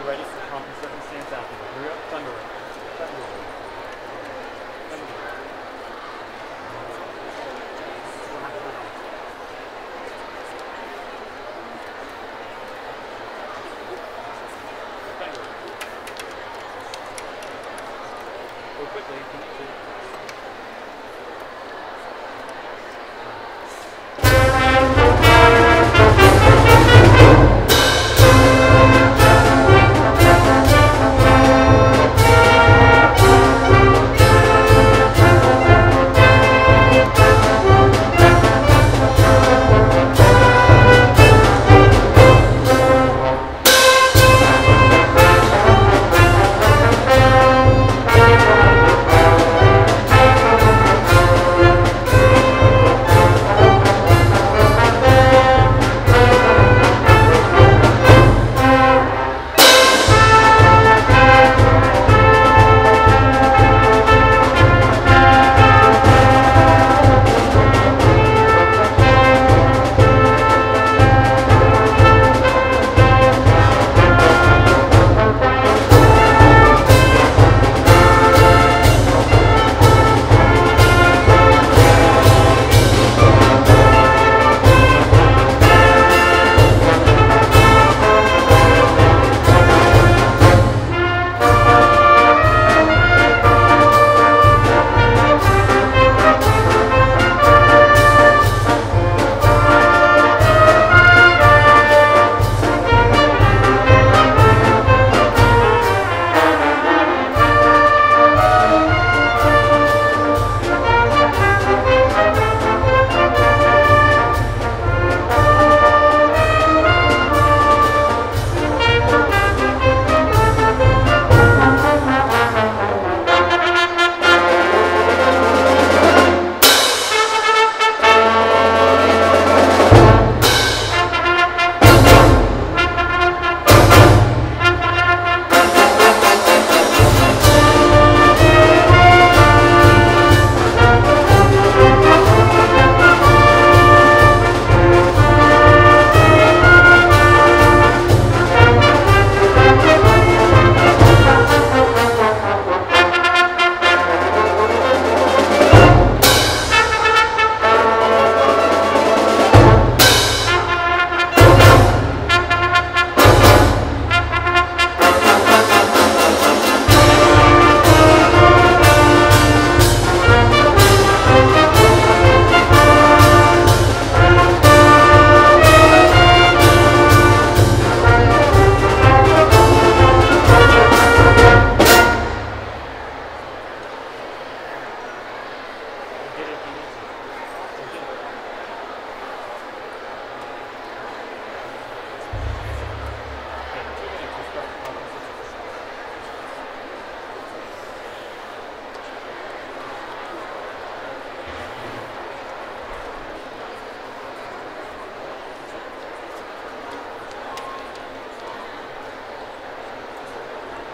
ready for pomp and circumstance after the hurry up thunder. Go quickly if you need to.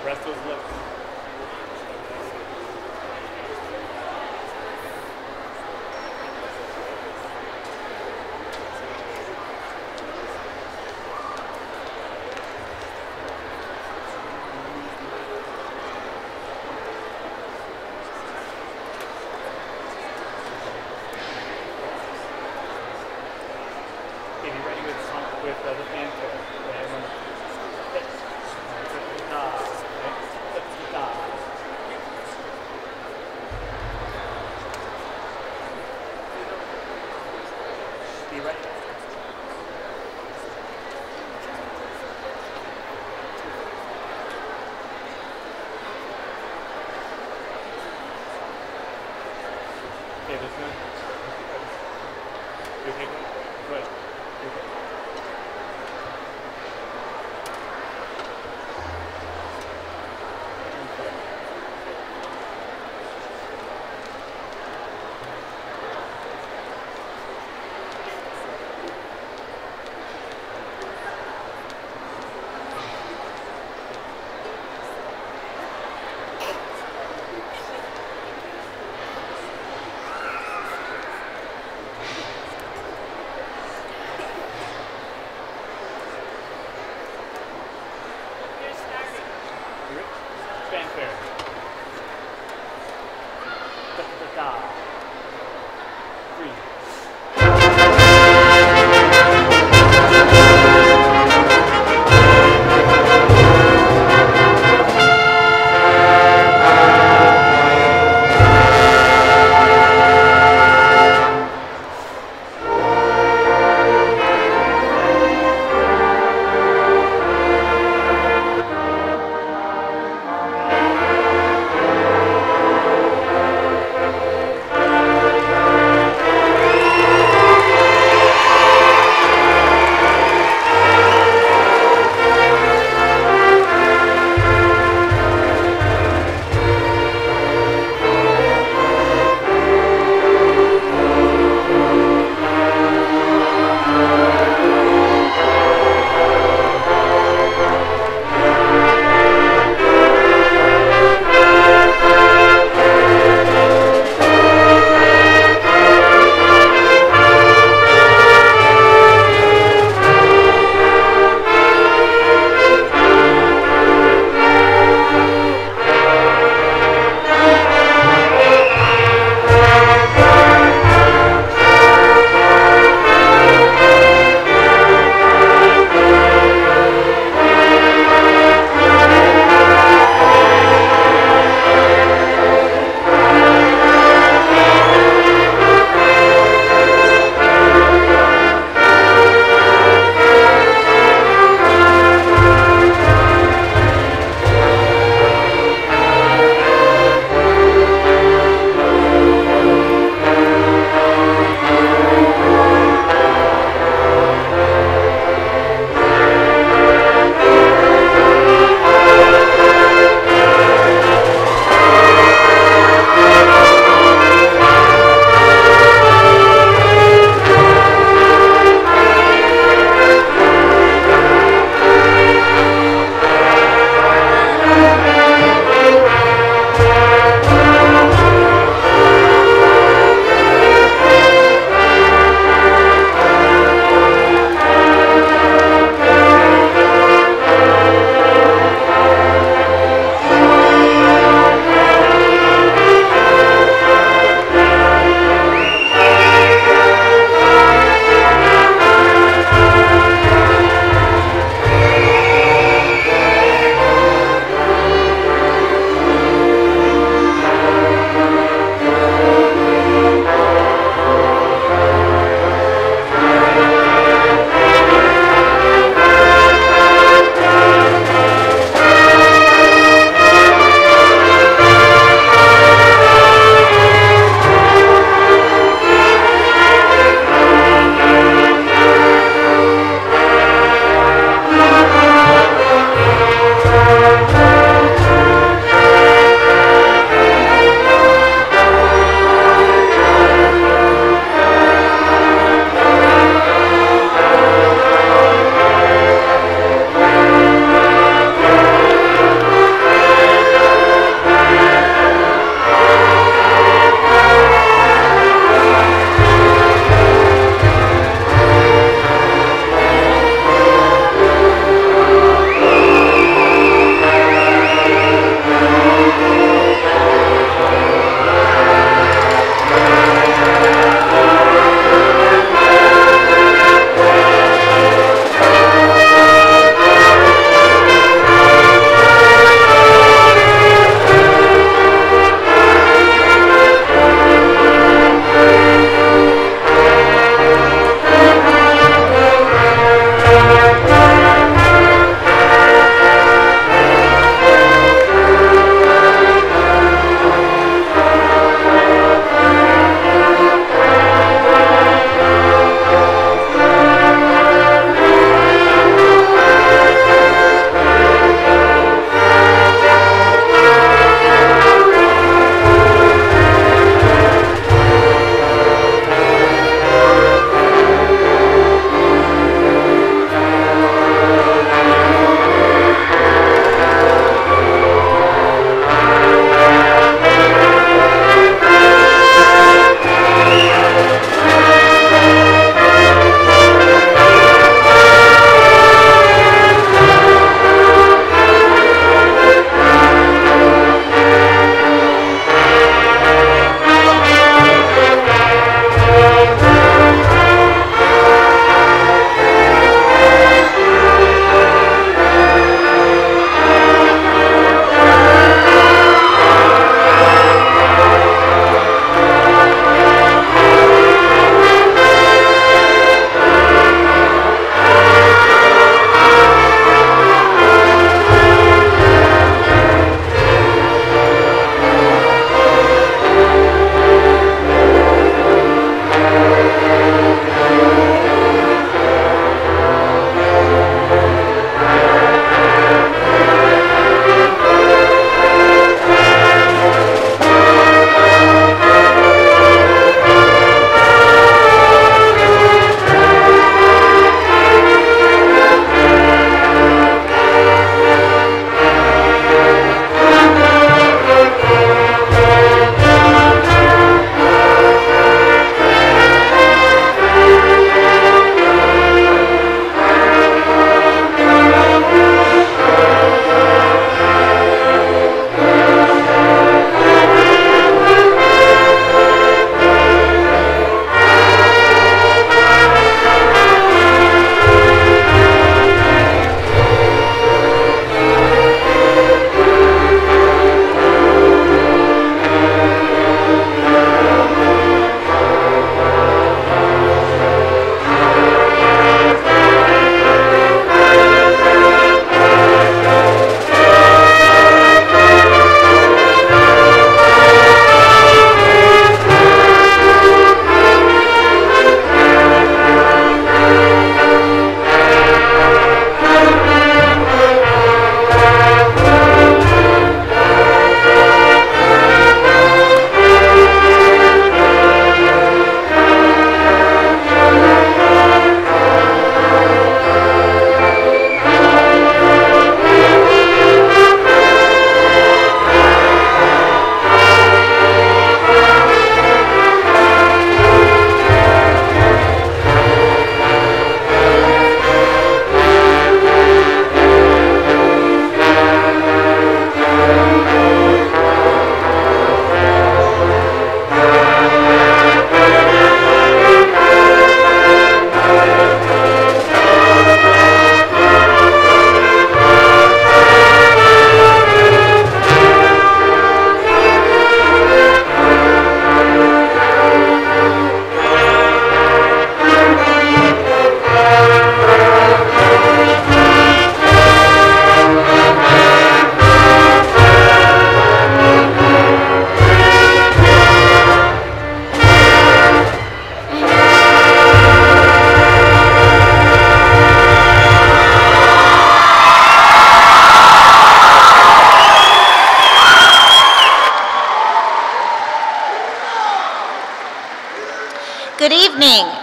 Rest those lips. Okay, be ready with the fanfare. Be ready. Okay, this one. You okay? Go ahead. You okay?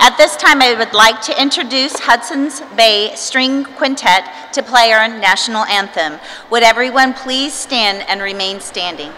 At this time, I would like to introduce Hudson's Bay String Quintet to play our national anthem. Would everyone please stand and remain standing?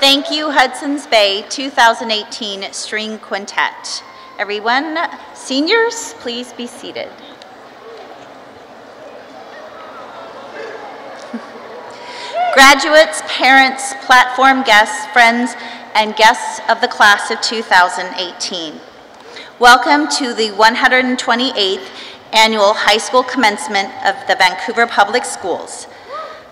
Thank you, Hudson's Bay 2018 String Quintet. Everyone, seniors, please be seated. Graduates, parents, platform guests, friends, and guests of the class of 2018. Welcome to the 128th Annual High School Commencement of the Vancouver Public Schools.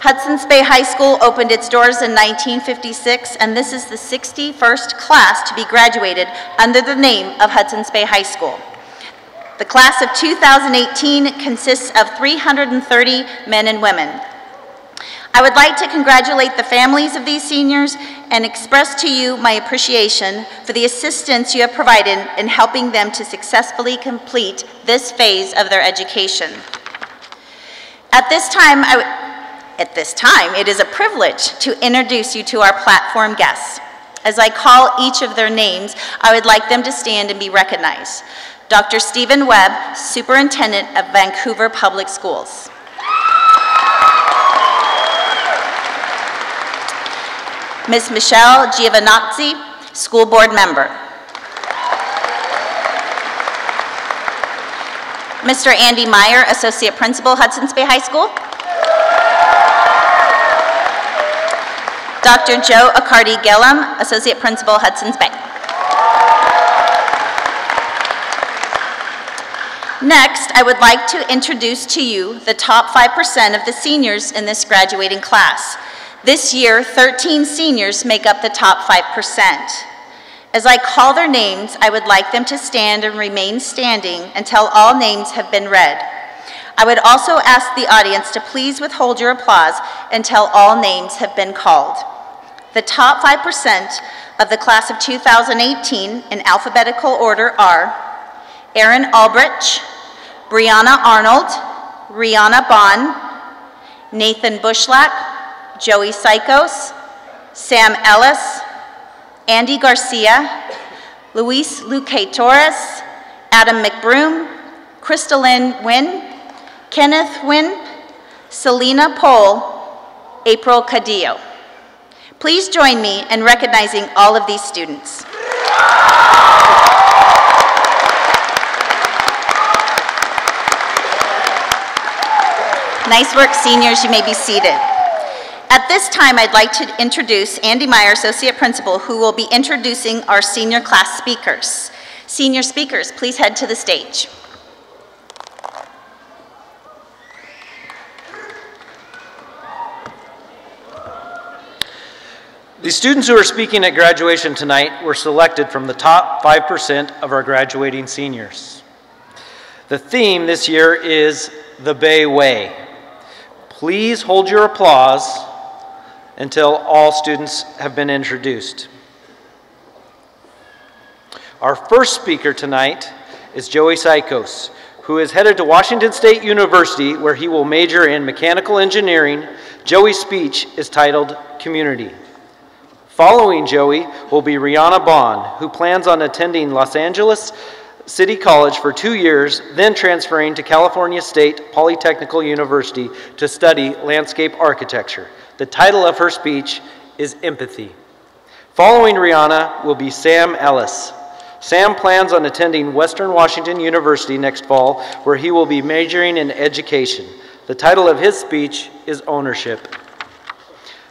Hudson's Bay High School opened its doors in 1956, and this is the 61st class to be graduated under the name of Hudson's Bay High School. The class of 2018 consists of 330 men and women. I would like to congratulate the families of these seniors and express to you my appreciation for the assistance you have provided in helping them to successfully complete this phase of their education. At this time, it is a privilege to introduce you to our platform guests. As I call each of their names, I would like them to stand and be recognized. Dr. Stephen Webb, Superintendent of Vancouver Public Schools. Ms. Michelle Giovanazzi, School Board Member. Mr. Andy Meyer, Associate Principal, Hudson's Bay High School. Dr. Joe Accardi-Gillum, Associate Principal, Hudson's Bay. Next, I would like to introduce to you the top 5% of the seniors in this graduating class. This year, 13 seniors make up the top 5%. As I call their names, I would like them to stand and remain standing until all names have been read. I would also ask the audience to please withhold your applause until all names have been called. The top 5% of the class of 2018 in alphabetical order are Erin Albrecht, Brianna Arnold, Rihanna Bond, Nathan Bushlack, Joey Sykos, Sam Ellis, Andy Garcia, Luis Luque Torres, Adam McBroom, Crystalyn Wynn, Kenneth Wynn, Selena Pohl, April Cadillo. Please join me in recognizing all of these students. Nice work, seniors. You may be seated. At this time, I'd like to introduce Andy Meyer, Associate Principal, who will be introducing our senior class speakers. Senior speakers, please head to the stage. The students who are speaking at graduation tonight were selected from the top 5% of our graduating seniors. The theme this year is the Bay Way. Please hold your applause until all students have been introduced. Our first speaker tonight is Joey Sykos, who is headed to Washington State University, where he will major in mechanical engineering Joey's speech is titled Community. Following Joey will be Rihanna Bond, who plans on attending Los Angeles City College for 2 years, then transferring to California State Polytechnical University to study landscape architecture. The title of her speech is Empathy. Following Rihanna will be Sam Ellis. Sam plans on attending Western Washington University next fall, where he will be majoring in education. The title of his speech is Ownership.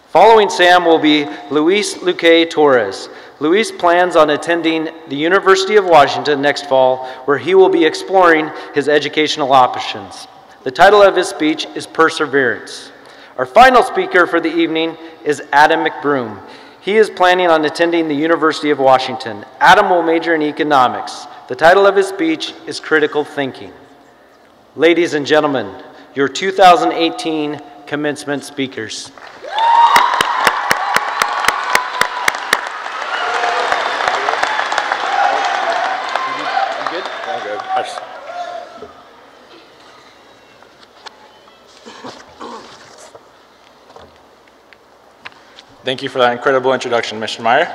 Following Sam will be Luca Torres. Luis plans on attending the University of Washington next fall, where he will be exploring his educational options. The title of his speech is Perseverance. Our final speaker for the evening is Adam McBroom. He is planning on attending the University of Washington. Adam will major in economics. The title of his speech is Critical Thinking. Ladies and gentlemen, your 2018 commencement speakers. Thank you for that incredible introduction, Mr. Meyer.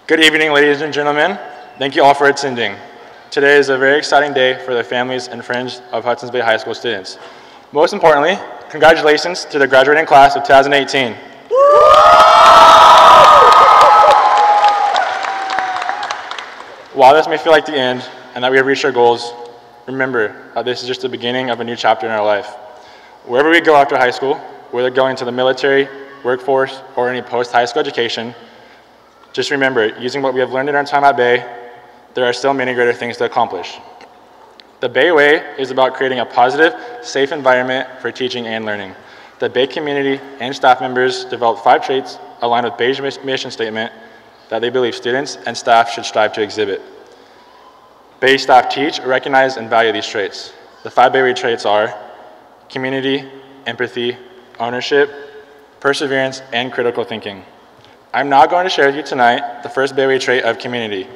Good evening, ladies and gentlemen. Thank you all for attending. Today is a very exciting day for the families and friends of Hudson's Bay High School students. Most importantly, congratulations to the graduating class of 2018. While this may feel like the end and that we have reached our goals, remember that this is just the beginning of a new chapter in our life. Wherever we go after high school, whether going to the military, workforce, or any post-high school education, just remember, using what we have learned in our time at Bay, there are still many greater things to accomplish. The Bay Way is about creating a positive, safe environment for teaching and learning. The Bay community and staff members developed 5 traits aligned with Bay's mission statement that they believe students and staff should strive to exhibit. Bay staff teach, recognize, and value these traits. The 5 Bay Way traits are community, empathy, ownership, perseverance, and critical thinking. I'm now going to share with you tonight the first Bay Way trait of community.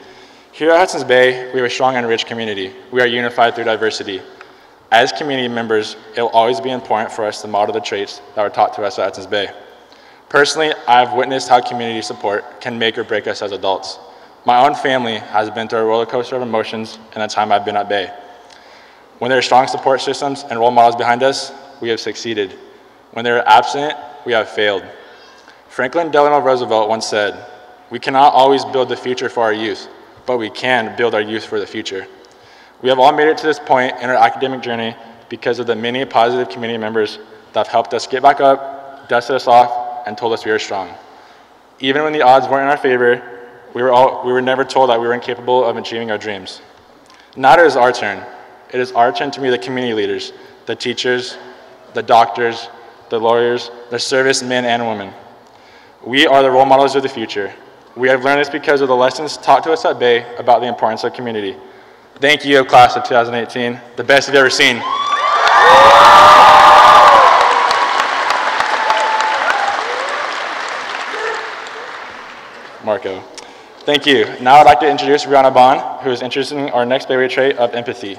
Here at Hudson's Bay, we have a strong and rich community. We are unified through diversity. As community members, it will always be important for us to model the traits that were taught to us at Hudson's Bay. Personally, I've witnessed how community support can make or break us as adults. My own family has been through a roller coaster of emotions in the time I've been at Bay. When there are strong support systems and role models behind us, we have succeeded. When they are absent, we have failed. Franklin Delano Roosevelt once said, "We cannot always build the future for our youth, but we can build our youth for the future." We have all made it to this point in our academic journey because of the many positive community members that have helped us get back up, dusted us off, and told us we are strong. Even when the odds weren't in our favor, we were never told that we were incapable of achieving our dreams. Now it is our turn. It is our turn to be the community leaders, the teachers, the doctors, the lawyers, the servicemen and women. We are the role models of the future. We have learned this because of the lessons taught to us at Bay about the importance of community. Thank you, class of 2018, the best you've ever seen. Marco. Thank you. Now I'd like to introduce Rihanna Bond, who is introducing our next Bay Way trait of empathy.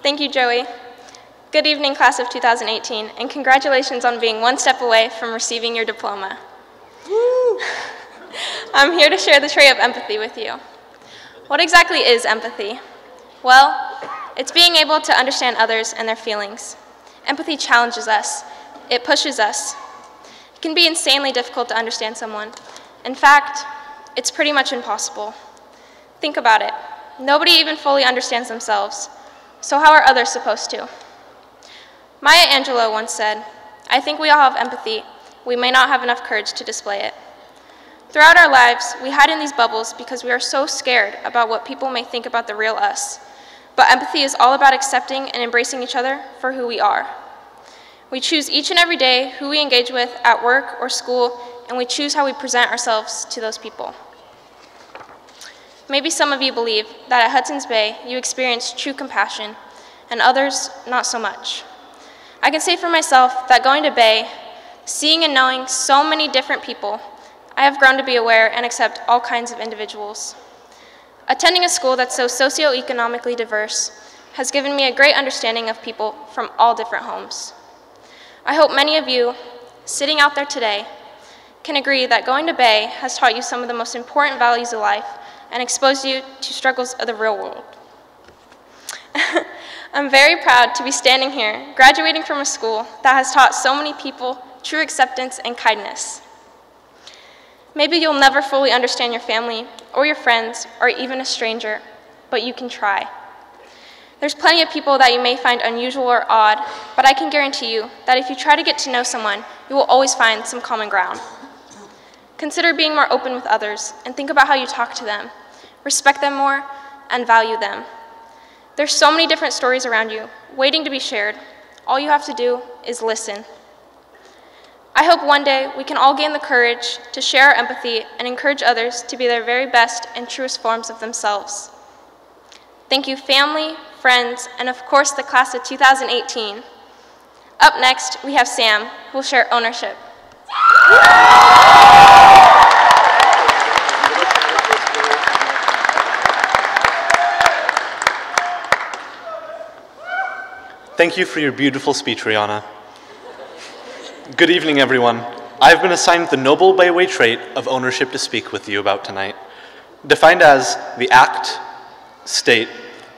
Thank you, Joey. Good evening, class of 2018, and congratulations on being one step away from receiving your diploma. I'm here to share the trait of empathy with you. What exactly is empathy? Well, it's being able to understand others and their feelings. Empathy challenges us. It pushes us. It can be insanely difficult to understand someone. In fact, it's pretty much impossible. Think about it. Nobody even fully understands themselves. So how are others supposed to? Maya Angelou once said, "I think we all have empathy. We may not have enough courage to display it." Throughout our lives, we hide in these bubbles because we are so scared about what people may think about the real us. But empathy is all about accepting and embracing each other for who we are. We choose each and every day who we engage with at work or school, and we choose how we present ourselves to those people. Maybe some of you believe that at Hudson's Bay, you experience true compassion, and others not so much. I can say for myself that going to Bay, seeing and knowing so many different people, I have grown to be aware and accept all kinds of individuals. Attending a school that's so socioeconomically diverse has given me a great understanding of people from all different homes. I hope many of you sitting out there today can agree that going to Bay has taught you some of the most important values of life and exposed you to struggles of the real world. I'm very proud to be standing here, graduating from a school that has taught so many people true acceptance and kindness. Maybe you'll never fully understand your family or your friends or even a stranger, but you can try. There's plenty of people that you may find unusual or odd, but I can guarantee you that if you try to get to know someone, you will always find some common ground. Consider being more open with others and think about how you talk to them. Respect them more and value them. There's so many different stories around you, waiting to be shared. All you have to do is listen. I hope one day we can all gain the courage to share our empathy and encourage others to be their very best and truest forms of themselves. Thank you, family, friends, and of course the class of 2018. Up next, we have Sam, who will share ownership. Thank you for your beautiful speech, Rihanna. Good evening, everyone. I've been assigned the noble by-way trait of ownership to speak with you about tonight. Defined as the act, state,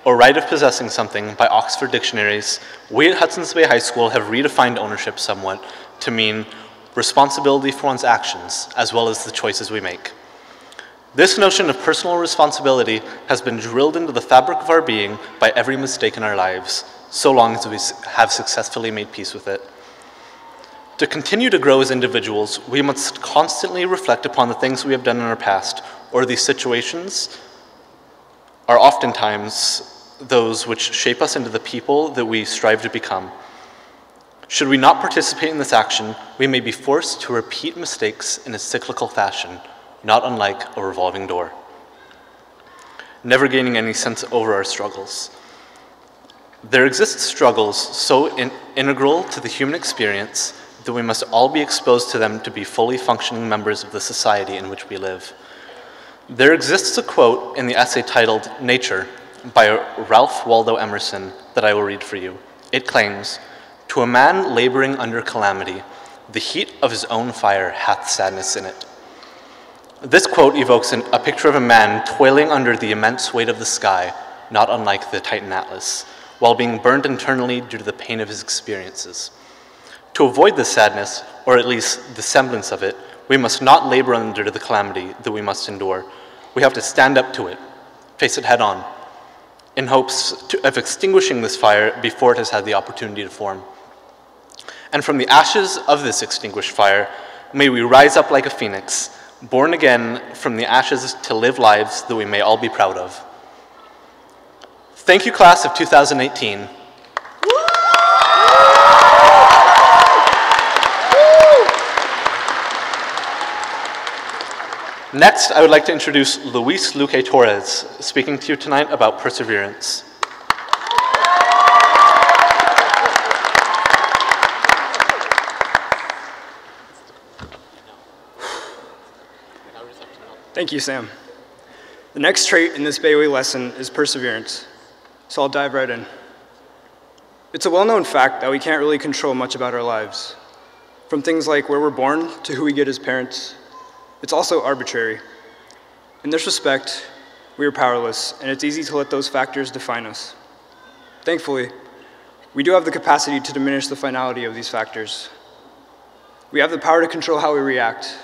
or right of possessing something by Oxford dictionaries, we at Hudson's Bay High School have redefined ownership somewhat to mean responsibility for one's actions, as well as the choices we make. This notion of personal responsibility has been drilled into the fabric of our being by every mistake in our lives, so long as we have successfully made peace with it. To continue to grow as individuals, we must constantly reflect upon the things we have done in our past, or these situations are oftentimes those which shape us into the people that we strive to become. Should we not participate in this action, we may be forced to repeat mistakes in a cyclical fashion, not unlike a revolving door, never gaining any sense over our struggles. There exist struggles so integral to the human experience that we must all be exposed to them to be fully functioning members of the society in which we live. There exists a quote in the essay titled Nature by Ralph Waldo Emerson that I will read for you. It claims, "To a man laboring under calamity, the heat of his own fire hath sadness in it." This quote evokes a picture of a man toiling under the immense weight of the sky, not unlike the Titan Atlas, while being burned internally due to the pain of his experiences. To avoid this sadness, or at least the semblance of it, we must not labor under the calamity that we must endure. We have to stand up to it, face it head on, in hopes of extinguishing this fire before it has had the opportunity to form. And from the ashes of this extinguished fire, may we rise up like a phoenix, born again from the ashes to live lives that we may all be proud of. Thank you, class of 2018. Next, I would like to introduce Luca Torres, speaking to you tonight about perseverance. Thank you, Sam. The next trait in this Bayway lesson is perseverance, so I'll dive right in. It's a well-known fact that we can't really control much about our lives. From things like where we're born to who we get as parents, it's also arbitrary. In this respect, we are powerless, and it's easy to let those factors define us. Thankfully, we do have the capacity to diminish the finality of these factors. We have the power to control how we react.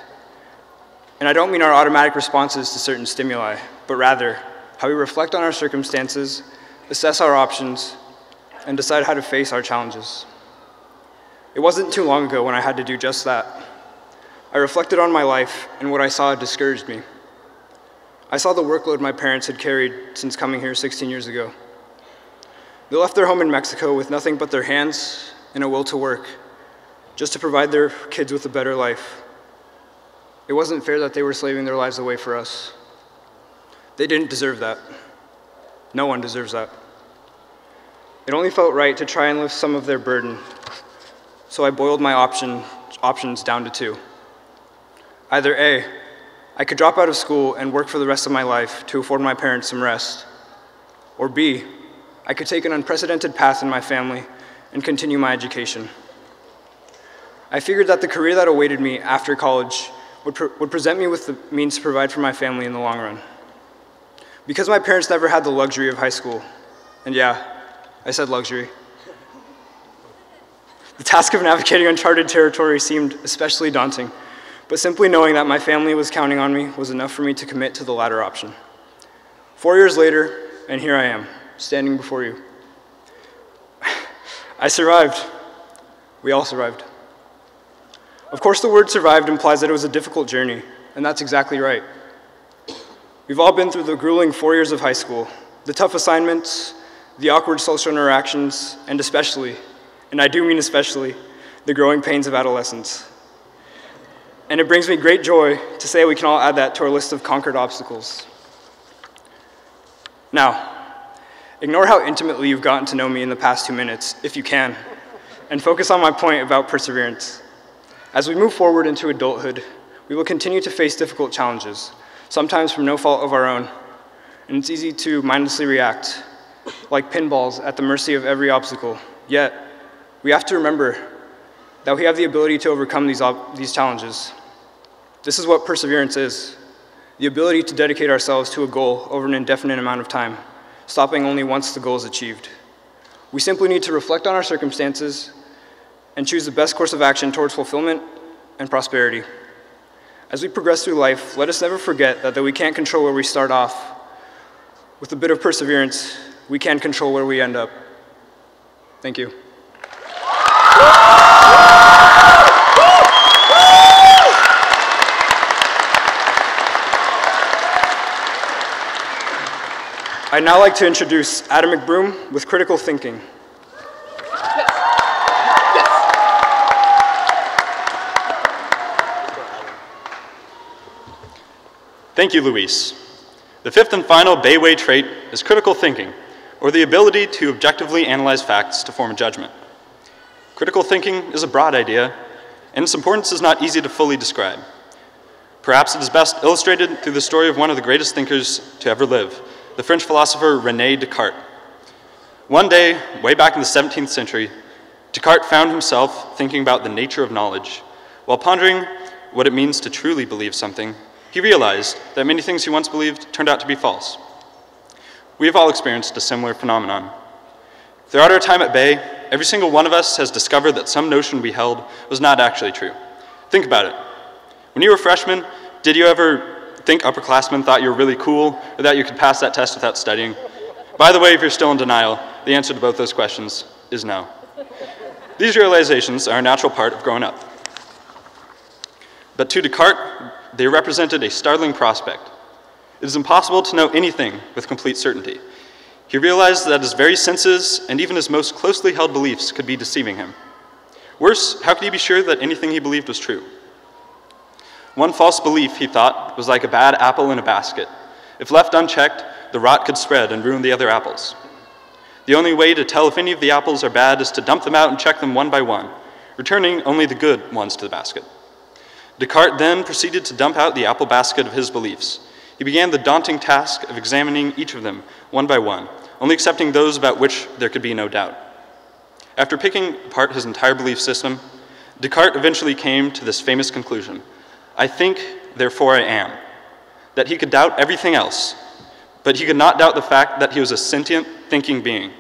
And I don't mean our automatic responses to certain stimuli, but rather how we reflect on our circumstances, assess our options, and decide how to face our challenges. It wasn't too long ago when I had to do just that. I reflected on my life, and what I saw discouraged me. I saw the workload my parents had carried since coming here 16 years ago. They left their home in Mexico with nothing but their hands and a will to work, just to provide their kids with a better life. It wasn't fair that they were slaving their lives away for us. They didn't deserve that. No one deserves that. It only felt right to try and lift some of their burden, so I boiled my options down to two. Either A, I could drop out of school and work for the rest of my life to afford my parents some rest. Or B, I could take an unprecedented path in my family and continue my education. I figured that the career that awaited me after college would present me with the means to provide for my family in the long run. Because my parents never had the luxury of high school, and yeah, I said luxury, the task of navigating uncharted territory seemed especially daunting, but simply knowing that my family was counting on me was enough for me to commit to the latter option. 4 years later, and here I am, standing before you. I survived. We all survived. Of course, the word survived implies that it was a difficult journey, and that's exactly right. We've all been through the grueling 4 years of high school, the tough assignments, the awkward social interactions, and especially, and I do mean especially, the growing pains of adolescence. And it brings me great joy to say we can all add that to our list of conquered obstacles. Now, ignore how intimately you've gotten to know me in the past 2 minutes, if you can, and focus on my point about perseverance. As we move forward into adulthood, we will continue to face difficult challenges, sometimes from no fault of our own, and it's easy to mindlessly react, like pinballs at the mercy of every obstacle. Yet, we have to remember that we have the ability to overcome these challenges. This is what perseverance is, the ability to dedicate ourselves to a goal over an indefinite amount of time, stopping only once the goal is achieved. We simply need to reflect on our circumstances and choose the best course of action towards fulfillment and prosperity. As we progress through life, let us never forget that though we can't control where we start off, with a bit of perseverance, we can control where we end up. Thank you. I'd now like to introduce Adam McBroom with Critical Thinking. Thank you, Luis. The fifth and final Bayway trait is critical thinking, or the ability to objectively analyze facts to form a judgment. Critical thinking is a broad idea, and its importance is not easy to fully describe. Perhaps it is best illustrated through the story of one of the greatest thinkers to ever live, the French philosopher Rene Descartes. One day, way back in the 17th century, Descartes found himself thinking about the nature of knowledge. While pondering what it means to truly believe something, he realized that many things he once believed turned out to be false. We have all experienced a similar phenomenon. Throughout our time at Bay, every single one of us has discovered that some notion we held was not actually true. Think about it. When you were a freshman, did you ever think upperclassmen thought you were really cool, or that you could pass that test without studying? By the way, if you're still in denial, the answer to both those questions is no. These realizations are a natural part of growing up. But to Descartes, they represented a startling prospect. It is impossible to know anything with complete certainty. He realized that his very senses and even his most closely held beliefs could be deceiving him. Worse, how could he be sure that anything he believed was true? One false belief, he thought, was like a bad apple in a basket. If left unchecked, the rot could spread and ruin the other apples. The only way to tell if any of the apples are bad is to dump them out and check them one by one, returning only the good ones to the basket. Descartes then proceeded to dump out the apple basket of his beliefs. He began the daunting task of examining each of them one by one, only accepting those about which there could be no doubt. After picking apart his entire belief system, Descartes eventually came to this famous conclusion: I think, therefore I am. That he could doubt everything else, but he could not doubt the fact that he was a sentient, thinking being.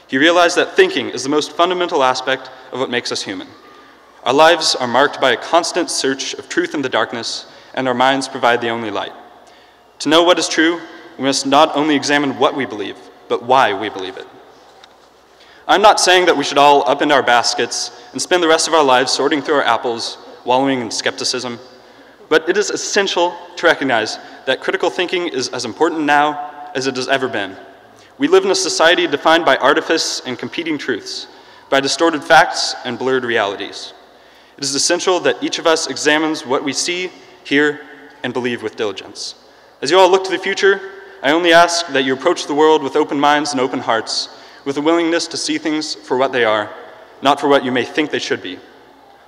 He realized that thinking is the most fundamental aspect of what makes us human. Our lives are marked by a constant search of truth in the darkness, and our minds provide the only light. To know what is true, we must not only examine what we believe, but why we believe it. I'm not saying that we should all upend our baskets and spend the rest of our lives sorting through our apples, wallowing in skepticism, but it is essential to recognize that critical thinking is as important now as it has ever been. We live in a society defined by artifice and competing truths, by distorted facts and blurred realities. It is essential that each of us examines what we see, hear, and believe with diligence. As you all look to the future, I only ask that you approach the world with open minds and open hearts, with a willingness to see things for what they are, not for what you may think they should be.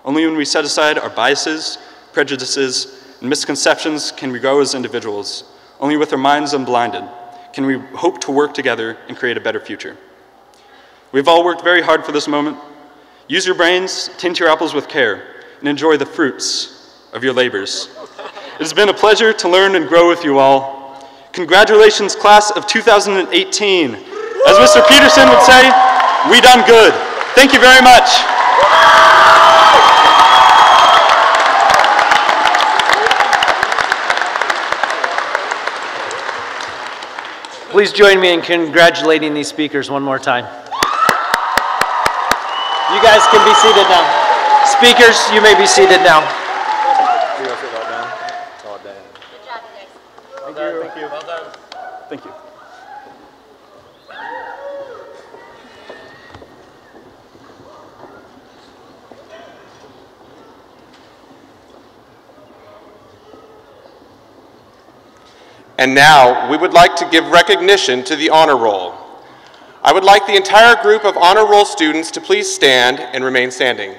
Only when we set aside our biases, prejudices, and misconceptions can we grow as individuals. Only with our minds unblinded can we hope to work together and create a better future. We've all worked very hard for this moment. Use your brains, tint your apples with care, and enjoy the fruits of your labors. It has been a pleasure to learn and grow with you all. Congratulations, class of 2018. As Mr. Peterson would say, we done good. Thank you very much. Please join me in congratulating these speakers one more time. You guys can be seated now. Speakers, you may be seated now. Thank you. Well done. Thank you. And now, we would like to give recognition to the honor roll. I would like the entire group of honor roll students to please stand and remain standing.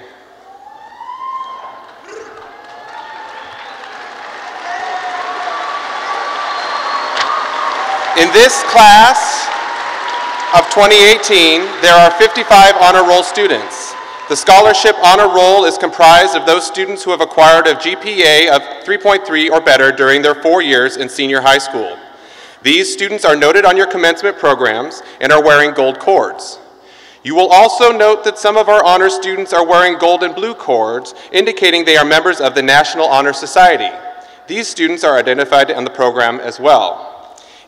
In this class of 2018, there are 55 honor roll students. The scholarship honor roll is comprised of those students who have acquired a GPA of 3.3 or better during their 4 years in senior high school. These students are noted on your commencement programs and are wearing gold cords. You will also note that some of our honor students are wearing gold and blue cords, indicating they are members of the National Honor Society. These students are identified on the program as well.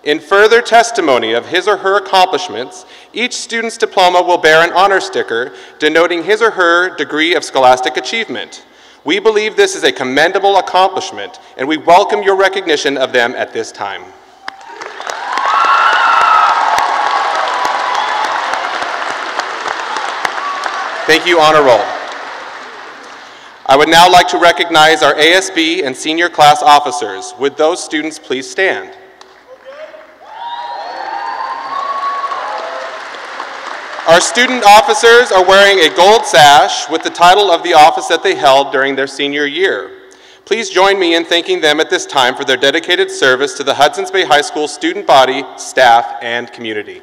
In further testimony of his or her accomplishments, each student's diploma will bear an honor sticker denoting his or her degree of scholastic achievement. We believe this is a commendable accomplishment, and we welcome your recognition of them at this time. Thank you, Honor Roll. I would now like to recognize our ASB and senior class officers. Would those students please stand? Our student officers are wearing a gold sash with the title of the office that they held during their senior year. Please join me in thanking them at this time for their dedicated service to the Hudson's Bay High School student body, staff, and community.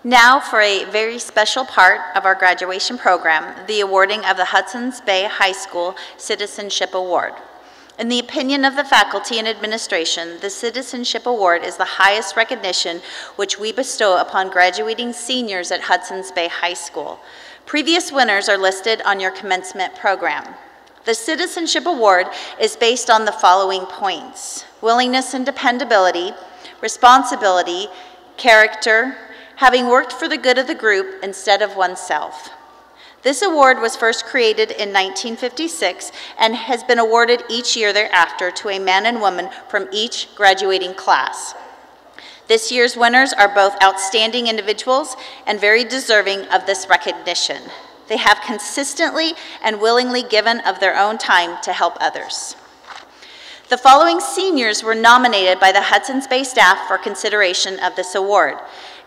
Now for a very special part of our graduation program, the awarding of the Hudson's Bay High School Citizenship Award. In the opinion of the faculty and administration, the Citizenship Award is the highest recognition which we bestow upon graduating seniors at Hudson's Bay High School. Previous winners are listed on your commencement program. The Citizenship Award is based on the following points: willingness and dependability, responsibility, character, having worked for the good of the group instead of oneself. This award was first created in 1956 and has been awarded each year thereafter to a man and woman from each graduating class. This year's winners are both outstanding individuals and very deserving of this recognition. They have consistently and willingly given of their own time to help others. The following seniors were nominated by the Hudson's Bay staff for consideration of this award.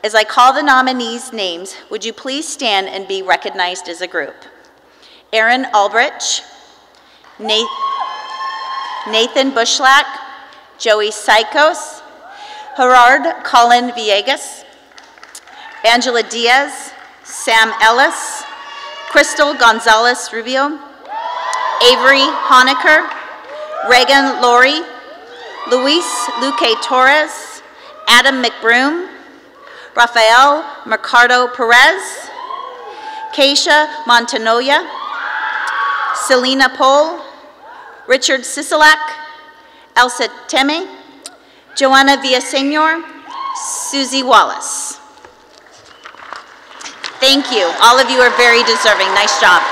As I call the nominees' names, would you please stand and be recognized as a group? Aaron Ulbrich, Nathan Bushlack, Joey Sykos, Gerard Colin Villegas, Angela Diaz, Sam Ellis, Crystal Gonzalez Rubio, Avery Honecker, Reagan Laurie, Luis Luque Torres, Adam McBroom, Rafael Mercado Perez, Keisha Montanoya, Selena Pohl, Richard Sisolak, Elsa Teme, Joanna Villaseñor, Susie Wallace. Thank you. All of you are very deserving. Nice job.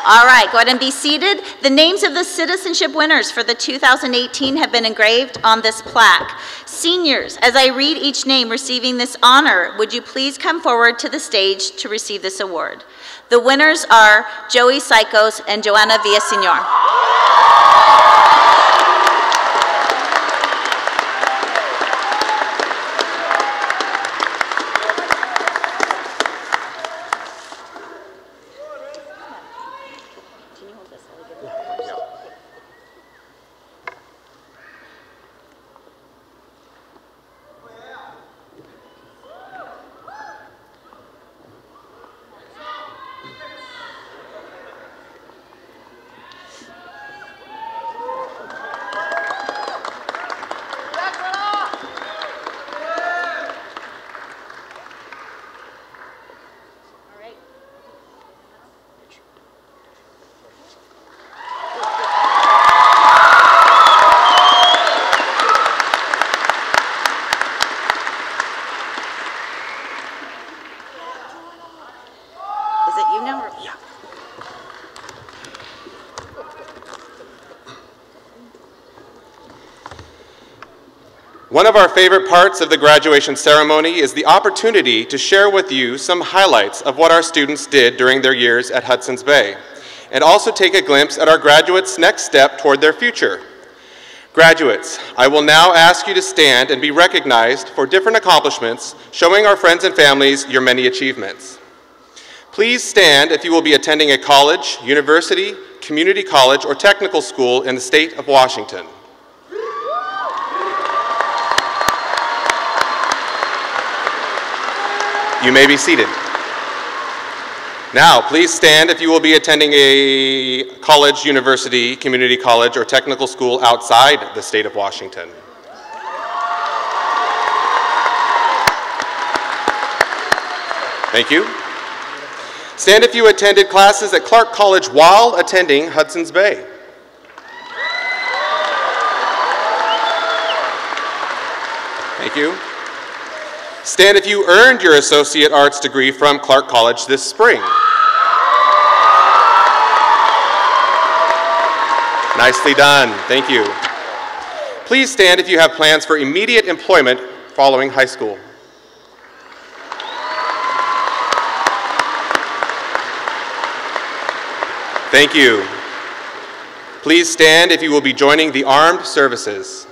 All right, go ahead and be seated. The names of the citizenship winners for the 2018 have been engraved on this plaque. Seniors, as I read each name receiving this honor, would you please come forward to the stage to receive this award? The winners are Joey Psychos and Joanna Villaseñor. One of our favorite parts of the graduation ceremony is the opportunity to share with you some highlights of what our students did during their years at Hudson's Bay, and also take a glimpse at our graduates' next step toward their future. Graduates, I will now ask you to stand and be recognized for different accomplishments, showing our friends and families your many achievements. Please stand if you will be attending a college, university, community college, or technical school in the state of Washington. You may be seated. Now, please stand if you will be attending a college, university, community college, or technical school outside the state of Washington. Thank you. Stand if you attended classes at Clark College while attending Hudson's Bay. Thank you. Stand if you earned your Associate Arts degree from Clark College this spring. Nicely done. Thank you. Please stand if you have plans for immediate employment following high school. Thank you. Please stand if you will be joining the armed services.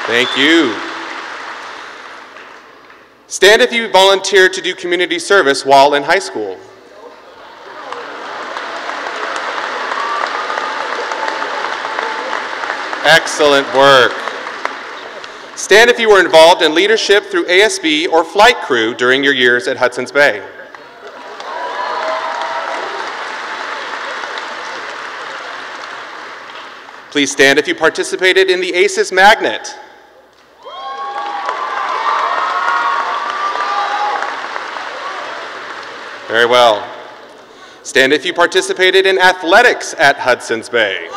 Thank you. Stand if you volunteered to do community service while in high school. Excellent work. Stand if you were involved in leadership through ASB or flight crew during your years at Hudson's Bay. Please stand if you participated in the ACES Magnet. Very well. Stand if you participated in athletics at Hudson's Bay.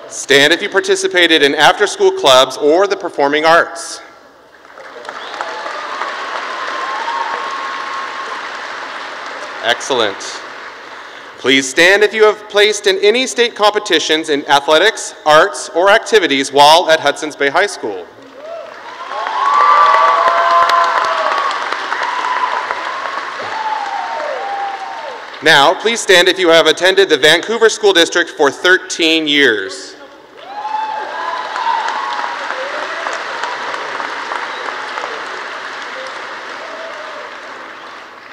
Stand if you participated in after-school clubs or the performing arts. Excellent. Please stand if you have placed in any state competitions in athletics, arts, or activities while at Hudson's Bay High School. Now, please stand if you have attended the Vancouver School District for 13 years.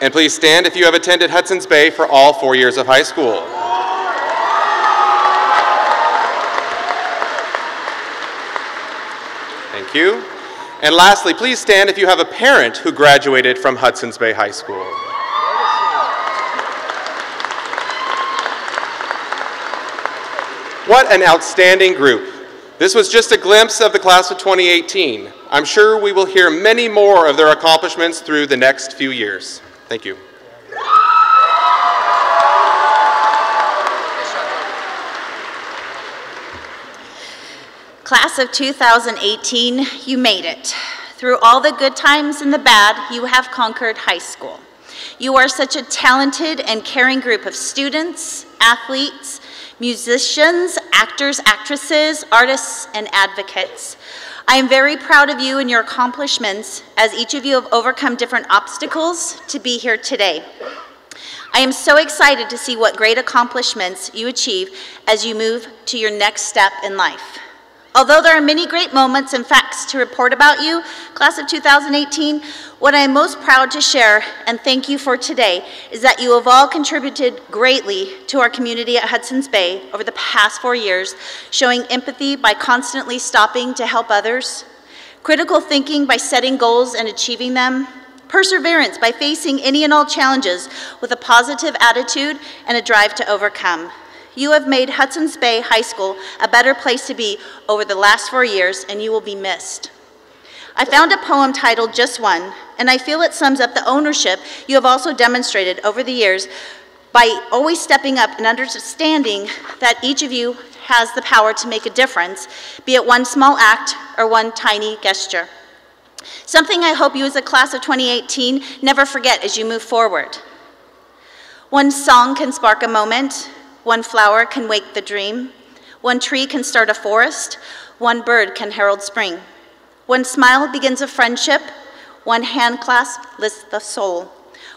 And please stand if you have attended Hudson's Bay for all 4 years of high school. Thank you. And lastly, please stand if you have a parent who graduated from Hudson's Bay High School. What an outstanding group. This was just a glimpse of the class of 2018. I'm sure we will hear many more of their accomplishments through the next few years. Thank you. Class of 2018, you made it. Through all the good times and the bad, you have conquered high school. You are such a talented and caring group of students, athletes, musicians, actors, actresses, artists, and advocates. I am very proud of you and your accomplishments, as each of you have overcome different obstacles to be here today. I am so excited to see what great accomplishments you achieve as you move to your next step in life. Although there are many great moments and facts to report about you, class of 2018, what I am most proud to share and thank you for today is that you have all contributed greatly to our community at Hudson's Bay over the past 4 years, showing empathy by constantly stopping to help others, critical thinking by setting goals and achieving them, perseverance by facing any and all challenges with a positive attitude and a drive to overcome. You have made Hudson's Bay High School a better place to be over the last 4 years, and you will be missed. I found a poem titled Just One, and I feel it sums up the ownership you have also demonstrated over the years by always stepping up and understanding that each of you has the power to make a difference, be it one small act or one tiny gesture. Something I hope you as a class of 2018 never forget as you move forward. One song can spark a moment, one flower can wake the dream, one tree can start a forest, one bird can herald spring. One smile begins a friendship, one hand clasp lifts the soul.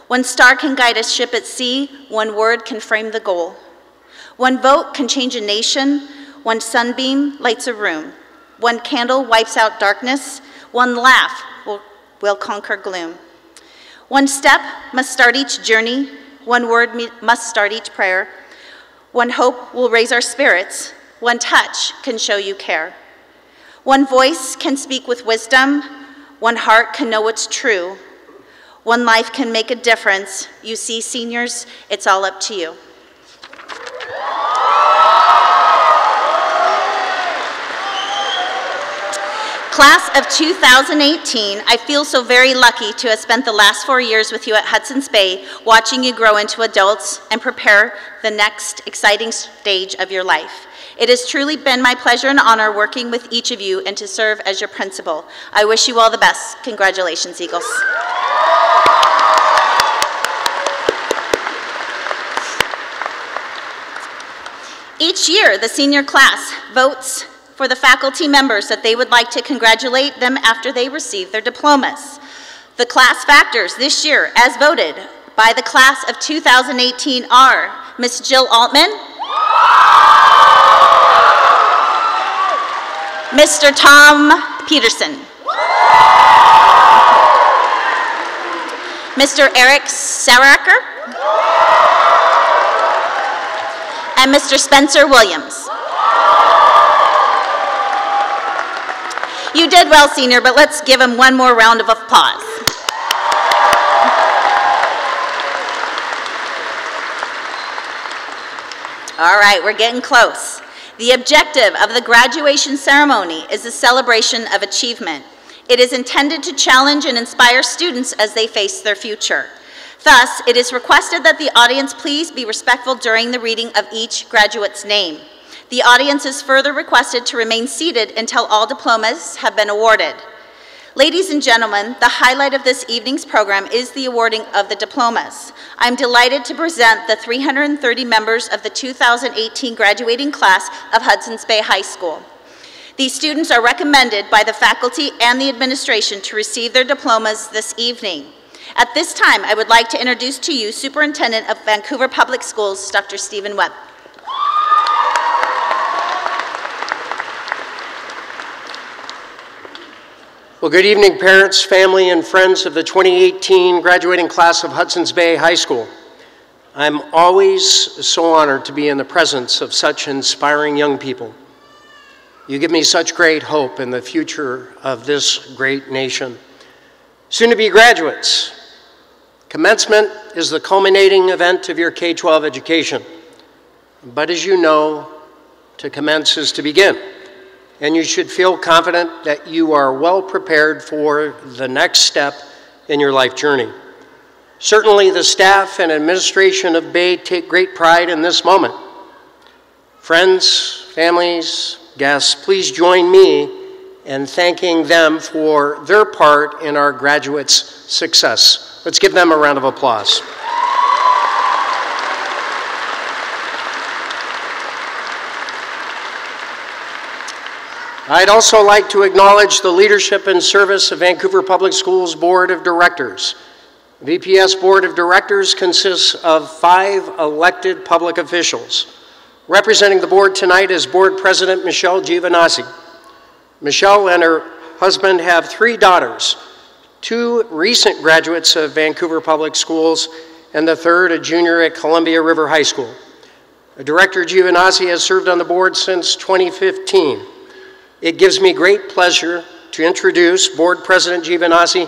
One star can guide a ship at sea, one word can frame the goal. One vote can change a nation, one sunbeam lights a room. One candle wipes out darkness, one laugh will conquer gloom. One step must start each journey, one word must start each prayer. One hope will raise our spirits, one touch can show you care. One voice can speak with wisdom, one heart can know what's true. One life can make a difference. You see, seniors, it's all up to you. Class of 2018, I feel so very lucky to have spent the last 4 years with you at Hudson's Bay, watching you grow into adults and prepare the next exciting stage of your life. It has truly been my pleasure and honor working with each of you and to serve as your principal. I wish you all the best. Congratulations, Eagles. Each year, the senior class votes for the faculty members that they would like to congratulate them after they receive their diplomas. The class factors this year, as voted by the class of 2018, are Ms. Jill Altman, Mr. Tom Peterson, Mr. Eric Saracker, and Mr. Spencer Williams. You did well, senior, but let's give him one more round of applause. All right, we're getting close. The objective of the graduation ceremony is a celebration of achievement. It is intended to challenge and inspire students as they face their future. Thus, it is requested that the audience please be respectful during the reading of each graduate's name. The audience is further requested to remain seated until all diplomas have been awarded. Ladies and gentlemen, the highlight of this evening's program is the awarding of the diplomas. I'm delighted to present the 330 members of the 2018 graduating class of Hudson's Bay High School. These students are recommended by the faculty and the administration to receive their diplomas this evening. At this time, I would like to introduce to you Superintendent of Vancouver Public Schools, Dr. Stephen Webb. Well, good evening, parents, family, and friends of the 2018 graduating class of Hudson's Bay High School. I'm always so honored to be in the presence of such inspiring young people. You give me such great hope in the future of this great nation. Soon-to-be graduates, commencement is the culminating event of your K-12 education. But as you know, to commence is to begin. And you should feel confident that you are well prepared for the next step in your life journey. Certainly the staff and administration of Bay take great pride in this moment. Friends, families, guests, please join me in thanking them for their part in our graduates' success. Let's give them a round of applause. I'd also like to acknowledge the leadership and service of Vancouver Public Schools Board of Directors. VPS Board of Directors consists of 5 elected public officials. Representing the board tonight is Board President Michelle Giovanazzi. Michelle and her husband have 3 daughters, 2 recent graduates of Vancouver Public Schools, and the third a junior at Columbia River High School. Director Giovanazzi has served on the board since 2015. It gives me great pleasure to introduce Board President Giovanazzi,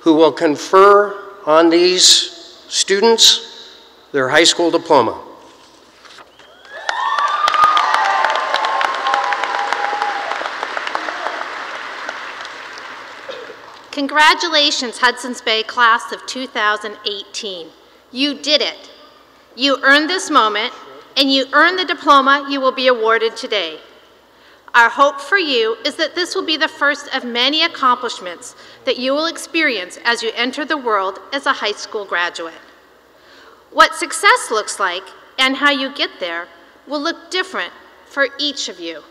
who will confer on these students their high school diploma. Congratulations, Hudson's Bay class of 2018. You did it. You earned this moment, and you earned the diploma you will be awarded today. Our hope for you is that this will be the first of many accomplishments that you will experience as you enter the world as a high school graduate. What success looks like and how you get there will look different for each of you.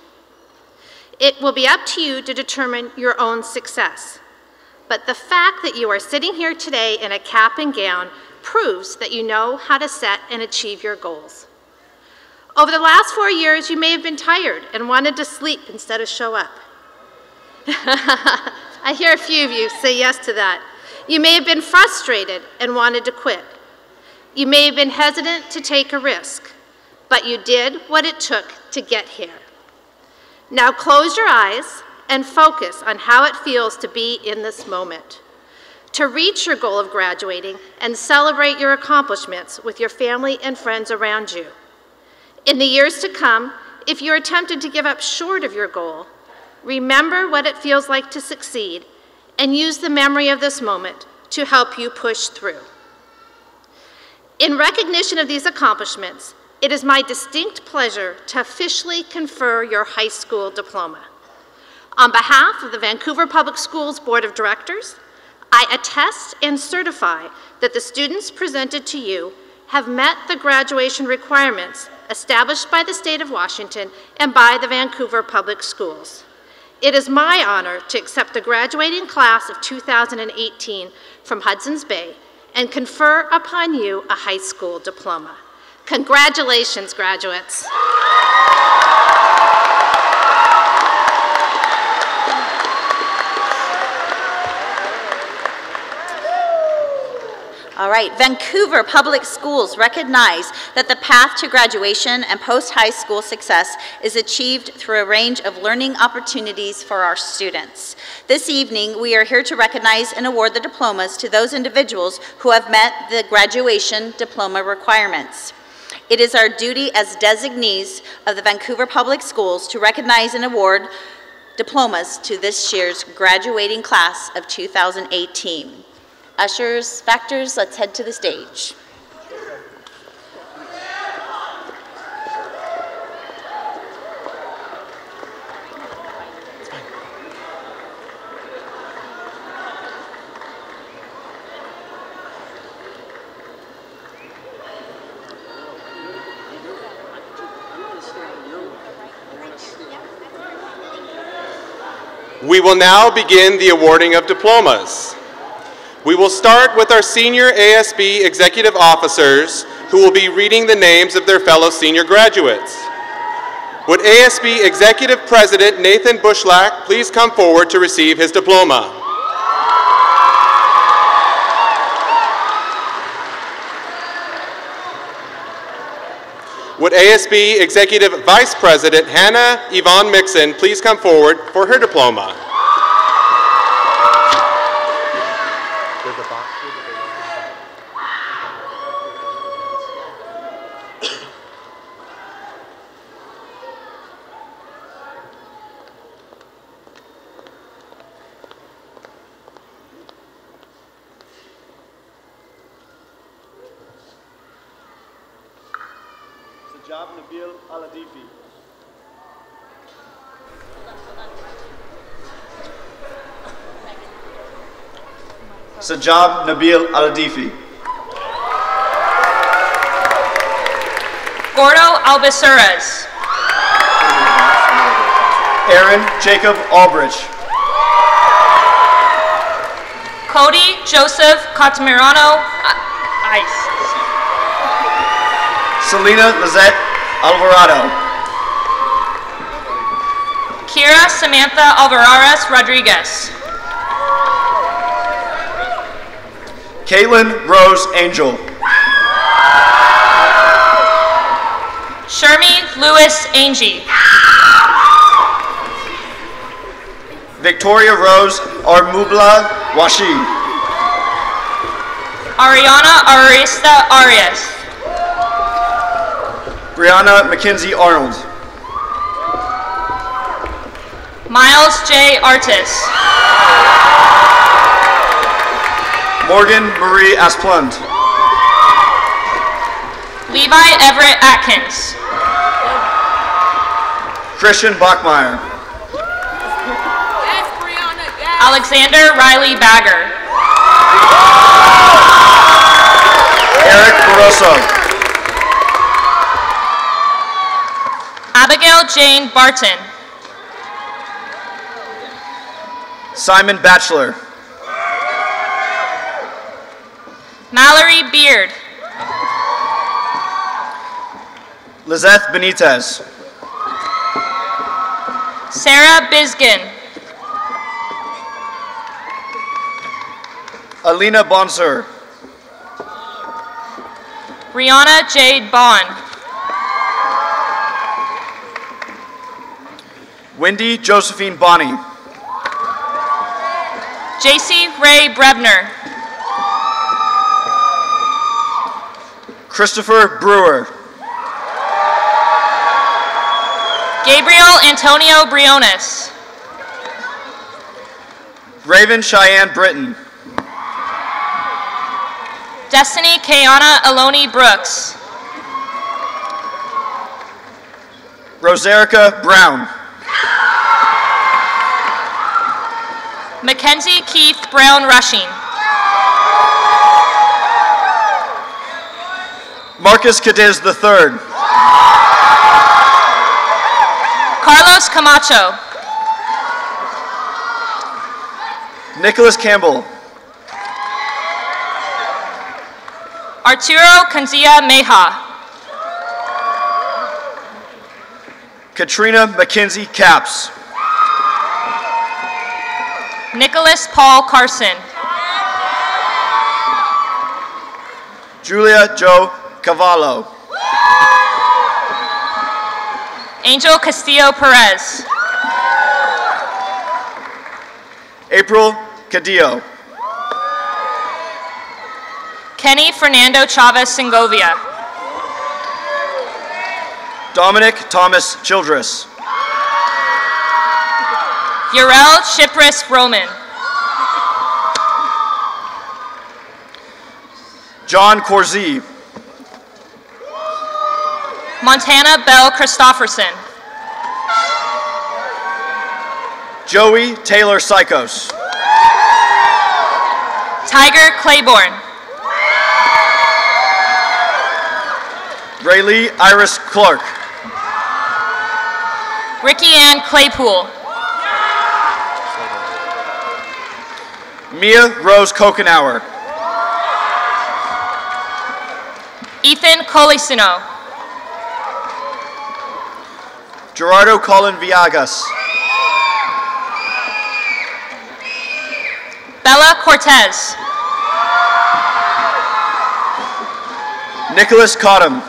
It will be up to you to determine your own success. But the fact that you are sitting here today in a cap and gown proves that you know how to set and achieve your goals. Over the last 4 years, you may have been tired and wanted to sleep instead of show up. I hear a few of you say yes to that. You may have been frustrated and wanted to quit. You may have been hesitant to take a risk, but you did what it took to get here. Now close your eyes and focus on how it feels to be in this moment, to reach your goal of graduating and celebrate your accomplishments with your family and friends around you. In the years to come, if you're tempted to give up short of your goal, remember what it feels like to succeed and use the memory of this moment to help you push through. In recognition of these accomplishments, it is my distinct pleasure to officially confer your high school diploma. On behalf of the Vancouver Public Schools Board of Directors, I attest and certify that the students presented to you have met the graduation requirements established by the state of Washington and by the Vancouver Public Schools. It is my honor to accept the graduating class of 2018 from Hudson's Bay and confer upon you a high school diploma. Congratulations, graduates. All right, Vancouver Public Schools recognize that the path to graduation and post-high school success is achieved through a range of learning opportunities for our students. This evening, we are here to recognize and award the diplomas to those individuals who have met the graduation diploma requirements. It is our duty as designees of the Vancouver Public Schools to recognize and award diplomas to this year's graduating class of 2018. Ushers, factors, let's head to the stage. We will now begin the awarding of diplomas. We will start with our senior ASB executive officers who will be reading the names of their fellow senior graduates. Would ASB Executive President Nathan Bushlack please come forward to receive his diploma? Would ASB Executive Vice President Hannah Yvonne Mixon please come forward for her diploma? Sajab Nabil Al-Adifi. Gordo Albaceres. Aaron Jacob Albridge. Cody Joseph Catamirano Ice. Selena Lizette Alvarado. Kira Samantha Alvarez Rodriguez. Caitlin Rose Angel. Shermy Lewis Angie. Victoria Rose Armubla Washi. Ariana Arista Arias. Brianna Mackenzie Arnold. Miles J. Artis. Morgan Marie Asplund. Levi Everett Atkins. Christian Bachmeyer. Alexander Riley Bagger. Eric Barroso. Abigail Jane Barton. Simon Batchelor. Mallory Beard. Lizeth Benitez. Sarah Biskin. Alina Bonser. Rihanna Jade Bond. Wendy Josephine Bonney. JC Ray Brebner. Christopher Brewer. Gabriel Antonio Briones. Raven Cheyenne Britton. Destiny Kayana Aloni Brooks. Roserica Brown. Mackenzie Keith Brown Rushing. Marcus Cadiz III. Carlos Camacho. Nicholas Campbell. Arturo Kanzia Meja. Katrina McKenzie Caps. Nicholas Paul Carson. Julia Jo Cavallo. Angel Castillo Perez. April Cadillo. Kenny Fernando Chavez Segovia. Dominic Thomas Childress. Urel Shipris Roman. John Corzie. Montana Bell Christofferson. Joey Taylor Psychos. Tiger Claiborne. Raylee Iris Clark. Ricky Ann Claypool. Mia Rose Kokenauer. Ethan Colisino. Gerardo Colin Villagas. Bella Cortez. Nicholas Cottom.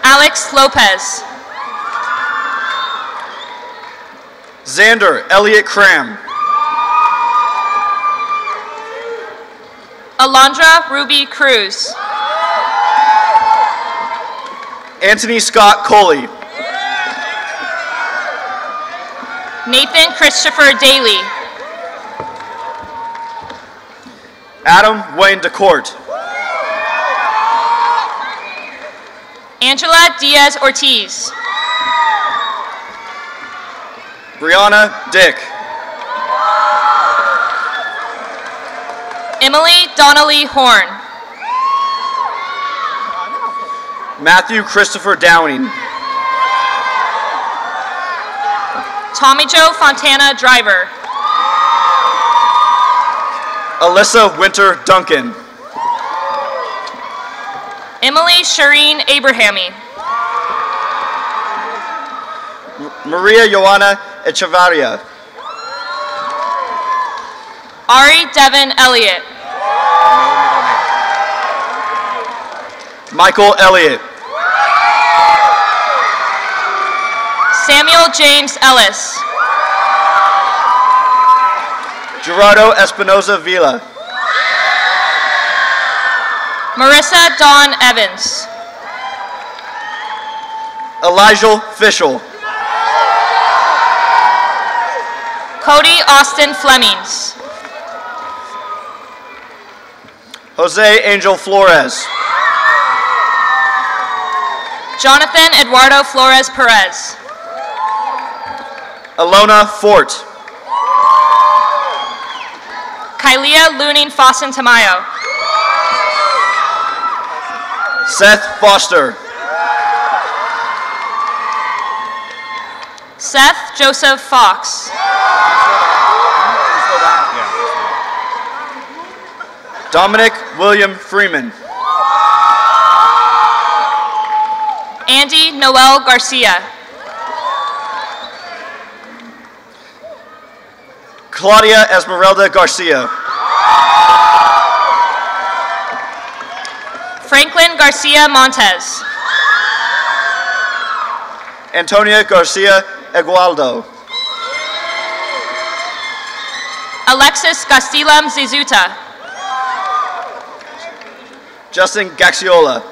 Alex Lopez. Xander Elliott Cram. Alondra Ruby Cruz. Anthony Scott Coley. Nathan Christopher Daly. Adam Wayne DeCourt. Angela Diaz Ortiz. Brianna Dick. Emily Donnelly Horn. Matthew Christopher Downing. Tommy Joe Fontana Driver. Alyssa Winter Duncan. Emily Shireen Abrahami. Maria Joanna Echevarria. Ari Devin Elliott. Michael Elliott. Samuel James Ellis. Gerardo Espinoza Villa. Marissa Dawn Evans. Elijah Fischel. Cody Austin Flemings. Jose Angel Flores. Jonathan Eduardo Flores Perez. Alona Fort. Kylia Luning Fossen Tamayo. Seth Foster. Seth Joseph Fox. Dominic William Freeman. Andy Noel Garcia. Claudia Esmeralda Garcia. Franklin Garcia Montez. Antonia Garcia Egualdo. Alexis Gastilam Zizuta. Justin Gaxiola.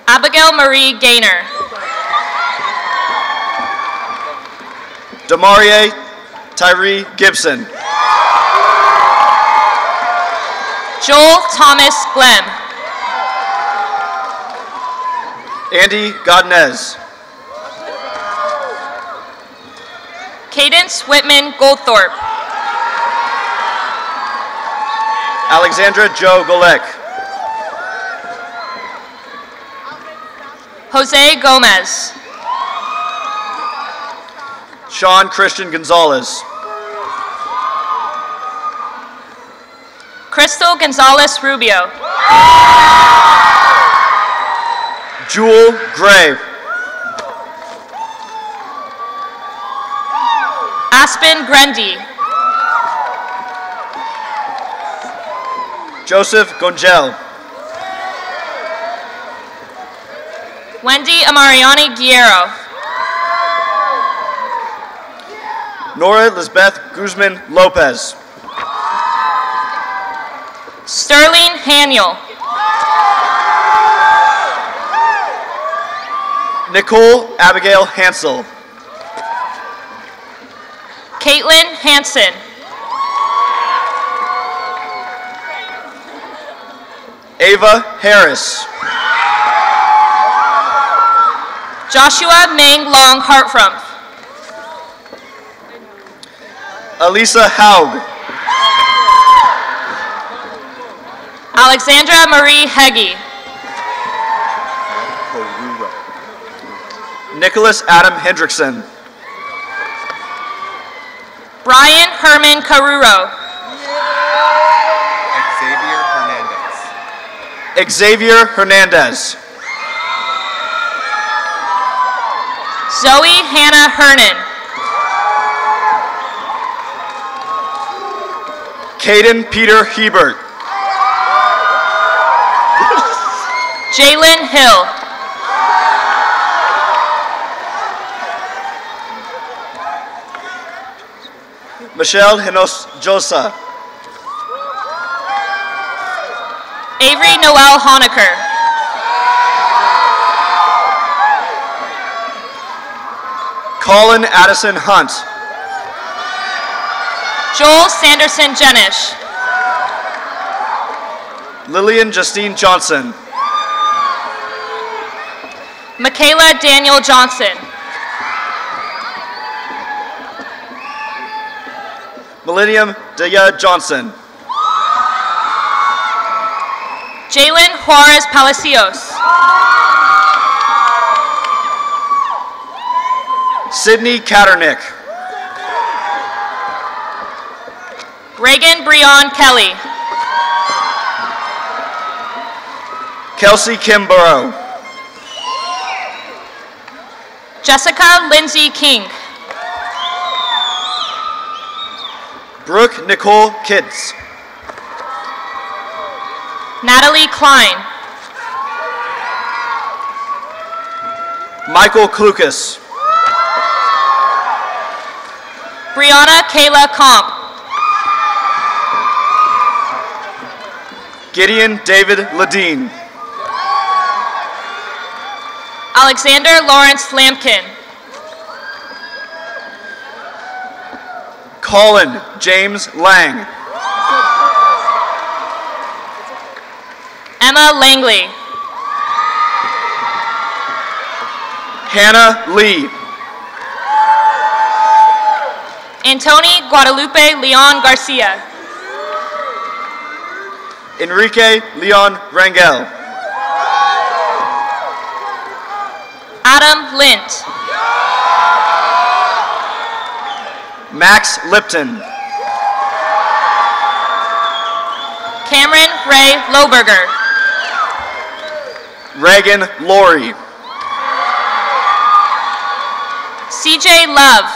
Abigail Marie Gaynor. Demarie Tyree Gibson. Joel Thomas Glemm. Andy Godinez. Cadence Whitman Goldthorpe. Alexandra Joe Golek. Jose Gomez. Sean Christian Gonzalez. Crystal Gonzalez Rubio. Jewel Gray. Aspen Grendy. Joseph Gongel. Wendy Amariani Guerrero. Nora Lisbeth Guzman Lopez. Sterling Haniel. Nicole Abigail Hansel. Caitlin Hansen. Ava Harris. Joshua Meng Long Hartfrump. Elisa Haug. Alexandra Marie Heggie. Nicholas Adam Hendrickson. Brian Herman Caruro. Xavier Hernandez. Zoe Hannah Hernan. Caden Peter Hebert. Jalen Hill. Michelle Hinojosa. Avery Noel Honecker. Colin Addison Hunt. Joel Sanderson Jenish. Lillian Justine Johnson. Michaela Daniel Johnson. Millennium Daya Johnson. Jalen Juarez Palacios. Sydney Katernick. Reagan Breon Kelly. Kelsey Kimborough. Jessica Lindsay King. Brooke Nicole Kitts. Natalie Klein. Michael Klukas. Brianna Kayla Comp. Gideon David Ladine. Alexander Lawrence Lampkin. Colin James Lang. Emma Langley. Hannah Lee. Antoni Guadalupe Leon Garcia. Enrique Leon Rangel. Adam Lint. Max Lipton. Cameron Ray Loberger. Reagan Laurie. CJ Love.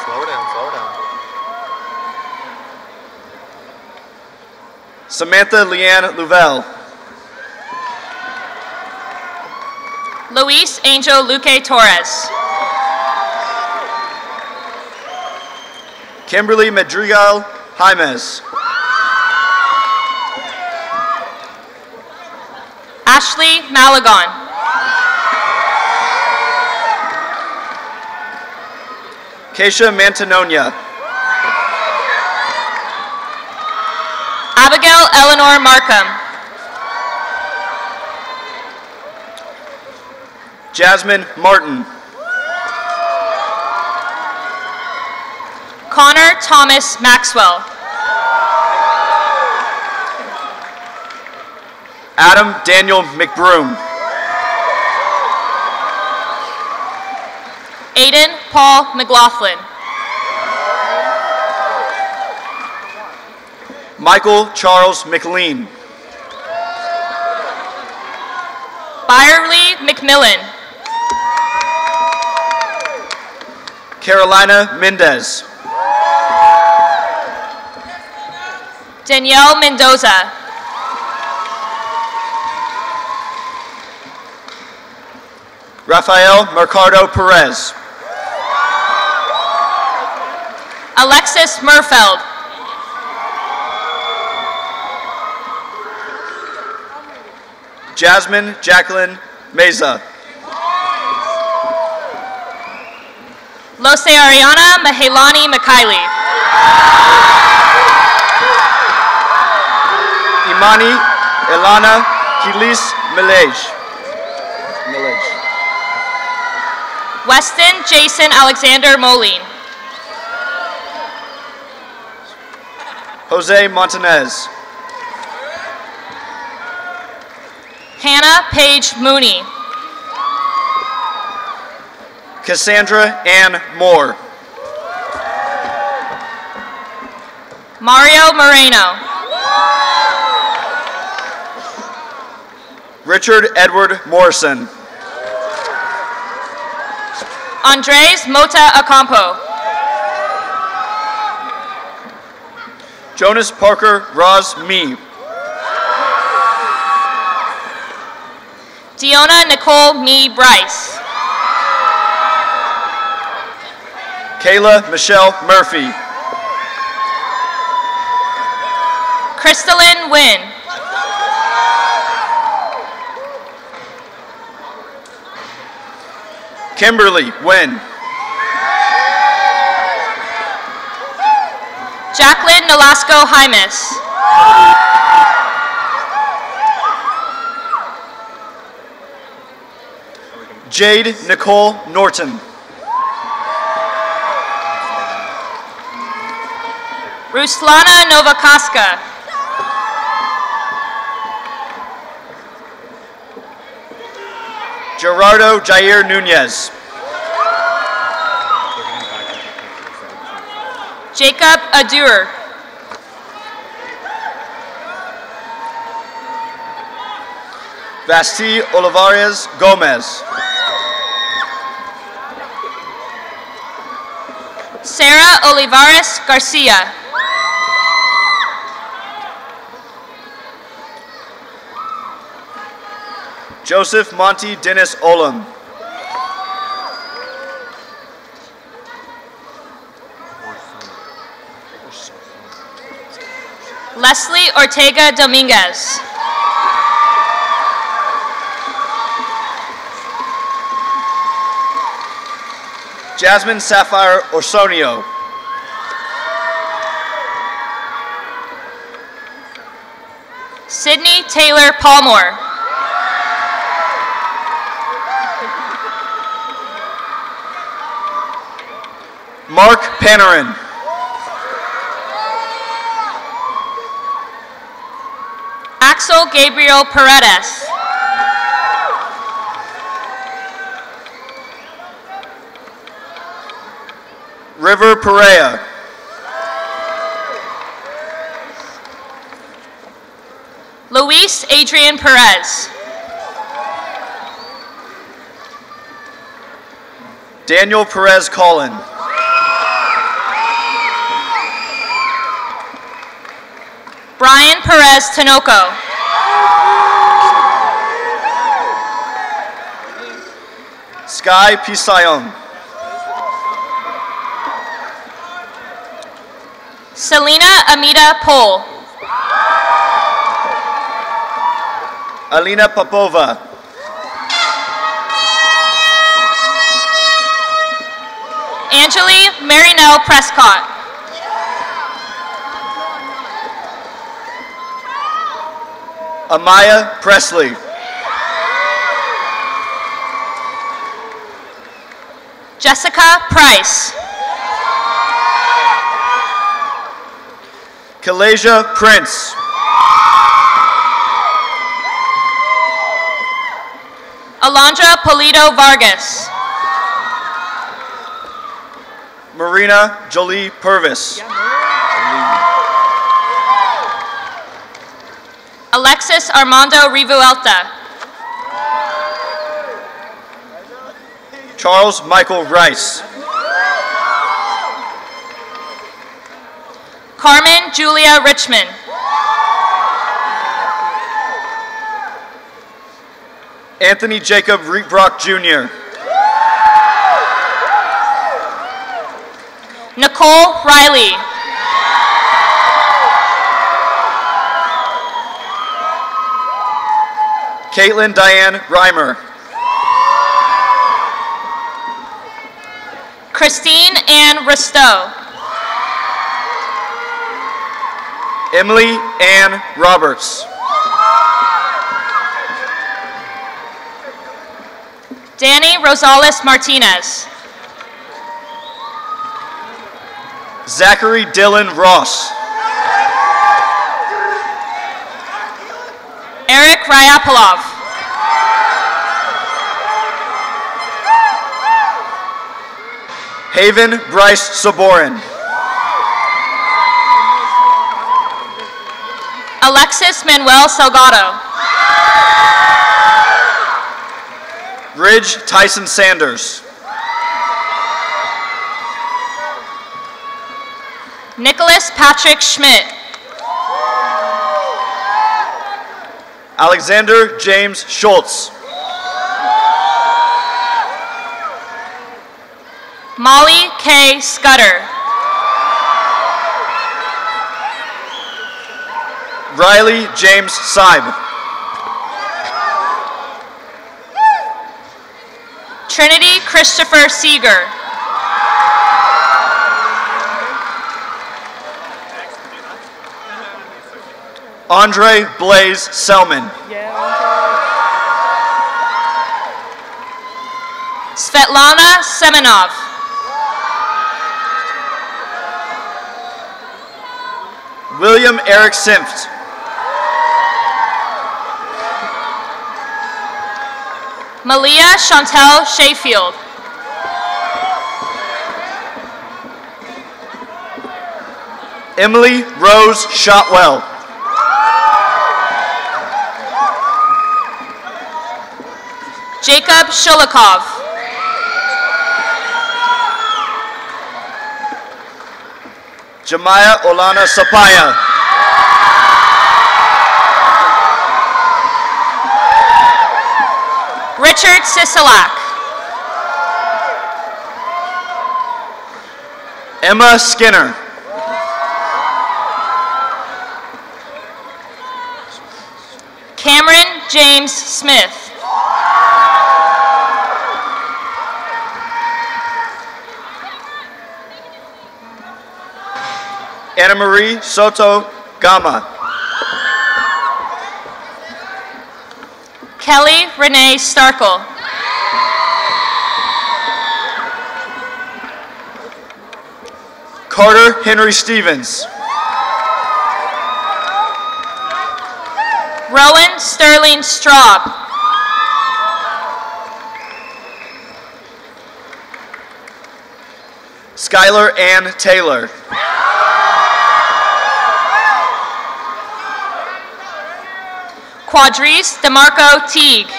Slow down, slow down. Samantha Leanne Louvel. Luis Angel Luque Torres. Kimberly Madrigal Jaimes. Ashley Malagon. Keisha Mantanonia. Abigail Eleanor Markham. Jasmine Martin. Connor Thomas Maxwell. Adam Daniel McBroom. Aiden Paul McLaughlin. Michael Charles McLean. Byerly McMillan. Carolina Mendez. Danielle Mendoza. Rafael Mercado Perez. Alexis Murfeld. Jasmine Jacqueline Meza. Lose Ariana Mahelani Mikhaili. Imani Elana Kilis Milej. Weston Jason Alexander Moline. Jose Montanez. Hannah Paige Mooney. Cassandra Ann Moore. Mario Moreno. Richard Edward Morrison. Andres Mota Acampo. Jonas Parker Roz Me. Diona Nicole Me Bryce. Kayla Michelle Murphy. Crystalline Wynn. Kimberly Wynn. Jacqueline Nolasco Jaimes. Jade Nicole Norton. Ruslana Novakaska. Gerardo Jair Nunez. Jacob Adur. Vasti Olivares Gomez. Sarah Olivares Garcia. Joseph Monty Dennis Olam. Leslie Ortega Dominguez. Jasmine Sapphire Orsonio. Sydney Taylor Palmore. Mark Panarin. Axel Gabriel Paredes. River Perea. Luis Adrian Perez. Daniel Perez Collin. Brian Perez Tinoco. Sky Pisayong. Selena Amita Pol. Alina Popova. Angeli Marinelle Prescott. Amaya Presley. Jessica Price. Kalasia Prince. Alondra Polito Vargas. Marina Jolie Purvis. Alexis Armando Rivuelta. Charles Michael Rice. Carmen Julia Richmond. Anthony Jacob Reetbrock Jr. Nicole Riley. Caitlin Diane Reimer. Christine Ann Risto. Emily Ann Roberts. Danny Rosales Martinez. Zachary Dylan Ross. Eric Ryapolov. Haven Bryce Saborin. Alexis Manuel Salgado. Ridge Tyson Sanders. Nicholas Patrick Schmidt. Alexander James Schultz. Molly K. Scudder. Riley James Seib. Trinity Christopher Seeger. Andre Blaze Selman. Svetlana Semenov. William Eric Simft. Malia Chantel Shayfield. Emily Rose Shotwell. Jacob Shulikov. Jemiah Olana Sapaya. Richard Sisolak. Emma Skinner. Cameron James Smith. Anna Marie Soto Gama. Kelly Renee Starkle. Carter Henry Stevens. Rowan Sterling Straub. Skylar Ann Taylor. Quadrice DeMarco Teague.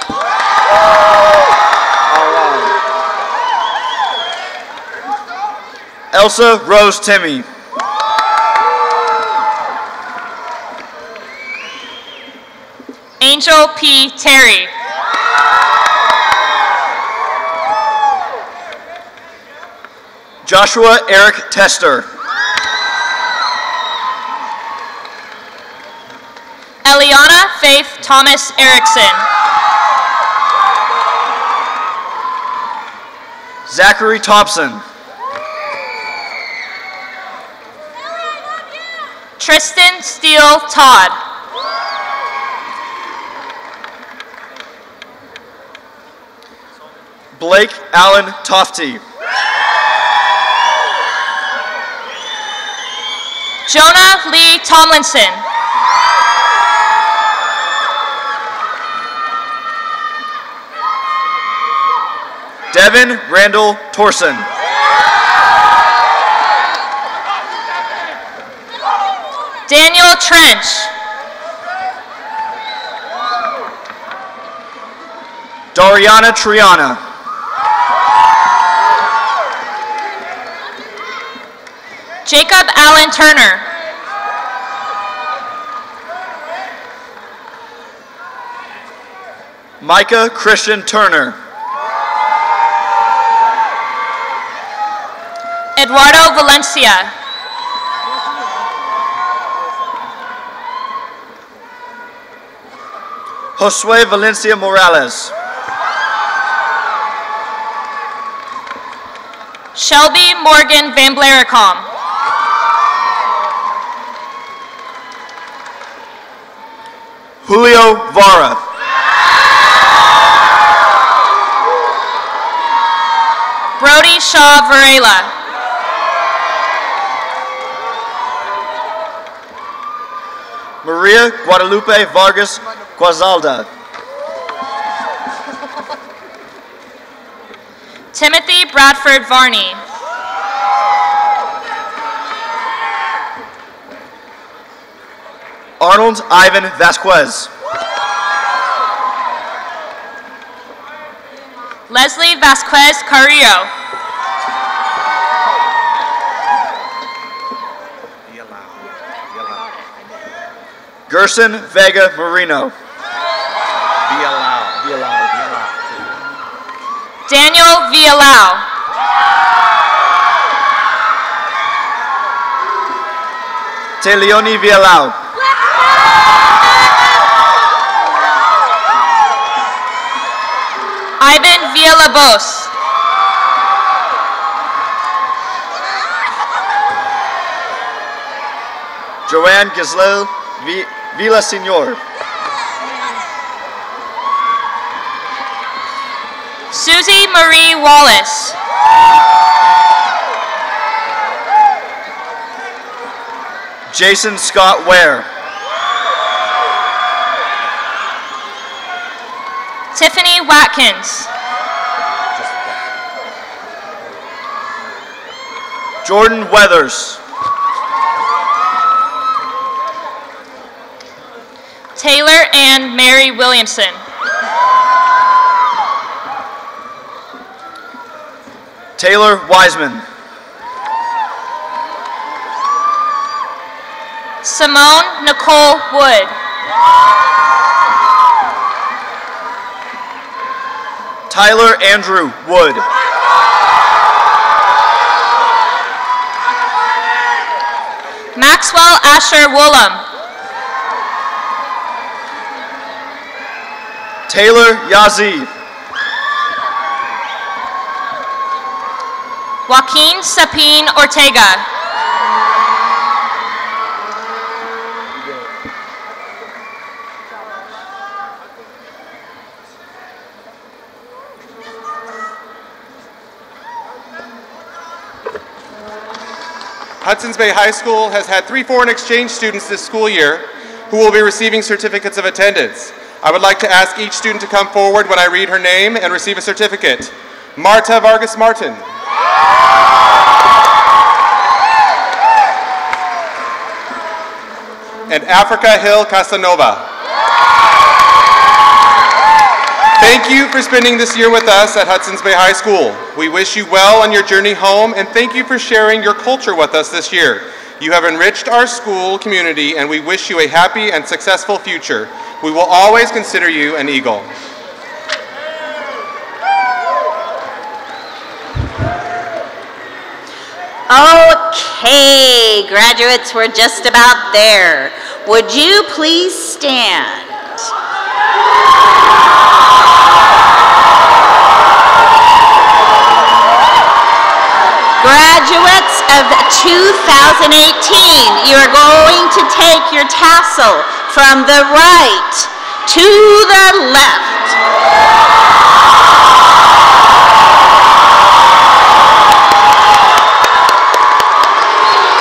Elsa Rose Timmy. Angel P. Terry. Joshua Eric Tester. Eliana Faith Thomas Erickson. Zachary Thompson. Tristan Steele Todd. Blake Allen Tofty. Jonah Lee Tomlinson. Devin Randall Torson. Daniel Trench. Dariana Triana. Jacob Allen Turner. Micah Christian Turner. Eduardo Valencia. Josue Valencia Morales. Shelby Morgan Van Blaricom. Julio Vara. Brody Shaw Varela. Maria Guadalupe Vargas Quazalda. Timothy Bradford Varney. Arnold Ivan Vasquez. Leslie Vasquez Carrillo. Gerson Vega Marino. Daniel Villalao. Teleoni Villalao. Ivan Villalobos. Joanne Gislel Villaseñor. Susie Marie Wallace. Jason Scott Ware. Tiffany Watkins. Jordan Weathers. Taylor and Mary Williamson. Taylor Wiseman. Simone Nicole Wood. Tyler Andrew Wood. Maxwell Asher Woolham. Taylor Yazzie. Joaquin Sapin Ortega. Hudson's Bay High School has had 3 foreign exchange students this school year who will be receiving certificates of attendance. I would like to ask each student to come forward when I read her name and receive a certificate. Marta Vargas Martin. And Africa Hill Casanova. Thank you for spending this year with us at Hudson's Bay High School. We wish you well on your journey home, and thank you for sharing your culture with us this year. You have enriched our school community, and we wish you a happy and successful future. We will always consider you an Eagle. Okay, graduates, we're just about there. Would you please stand? Graduates of 2018, you are going to take your tassel from the right to the left.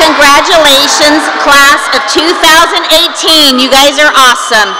Congratulations, class of 2018. You guys are awesome.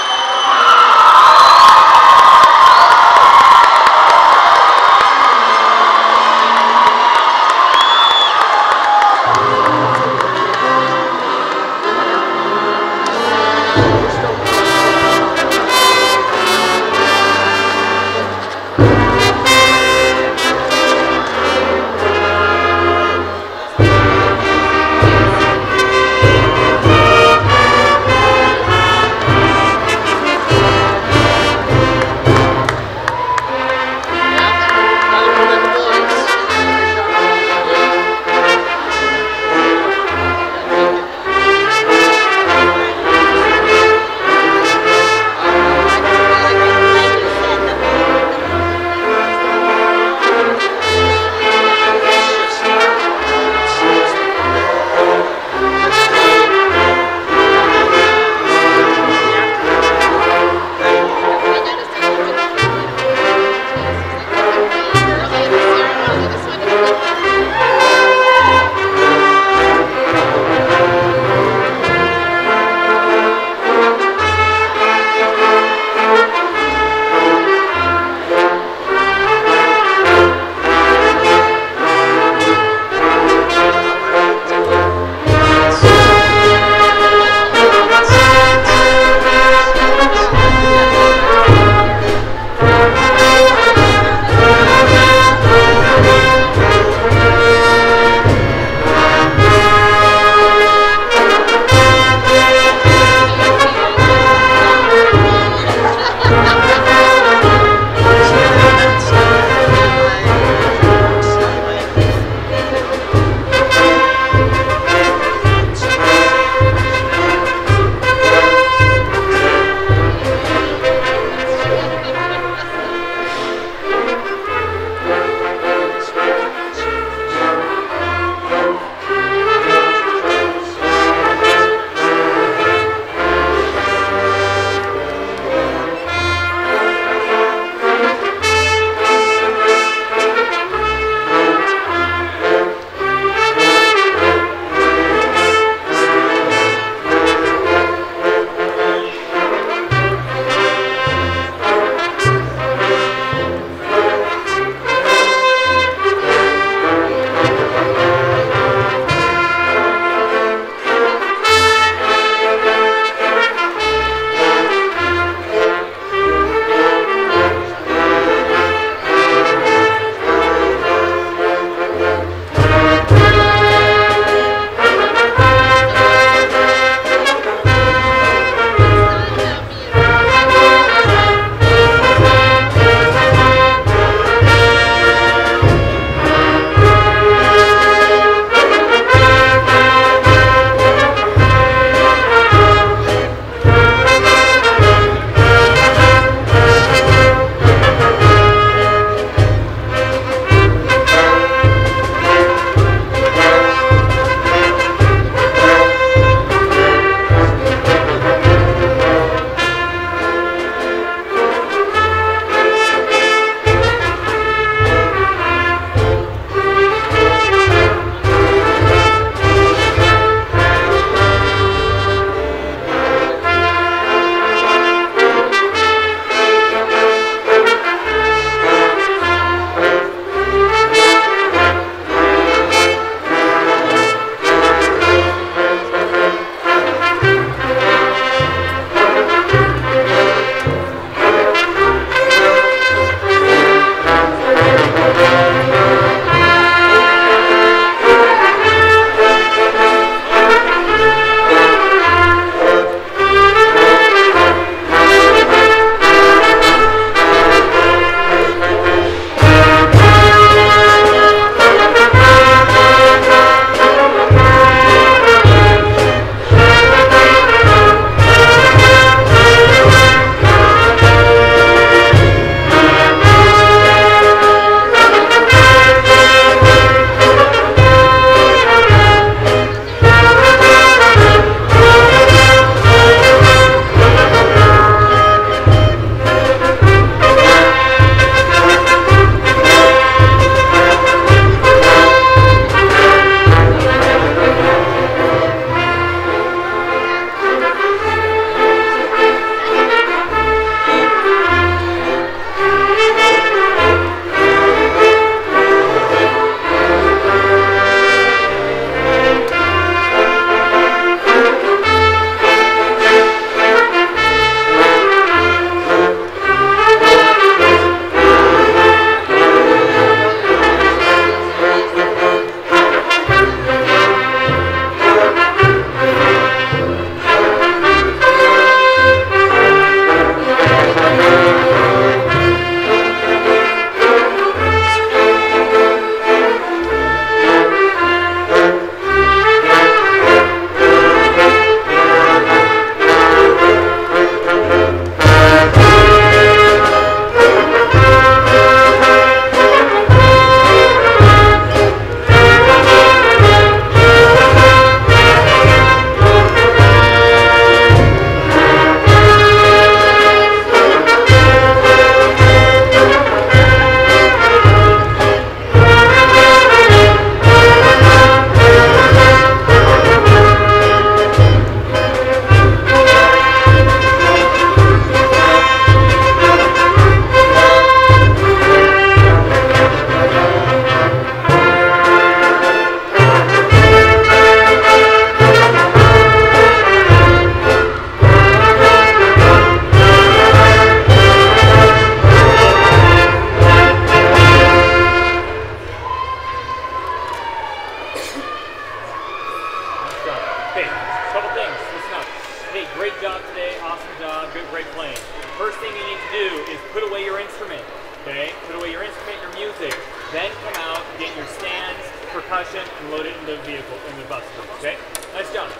put away your instrument, okay? Put away your instrument, your music. Then come out, get your stands, percussion, and load it in the vehicle, in the bus, okay? Nice job.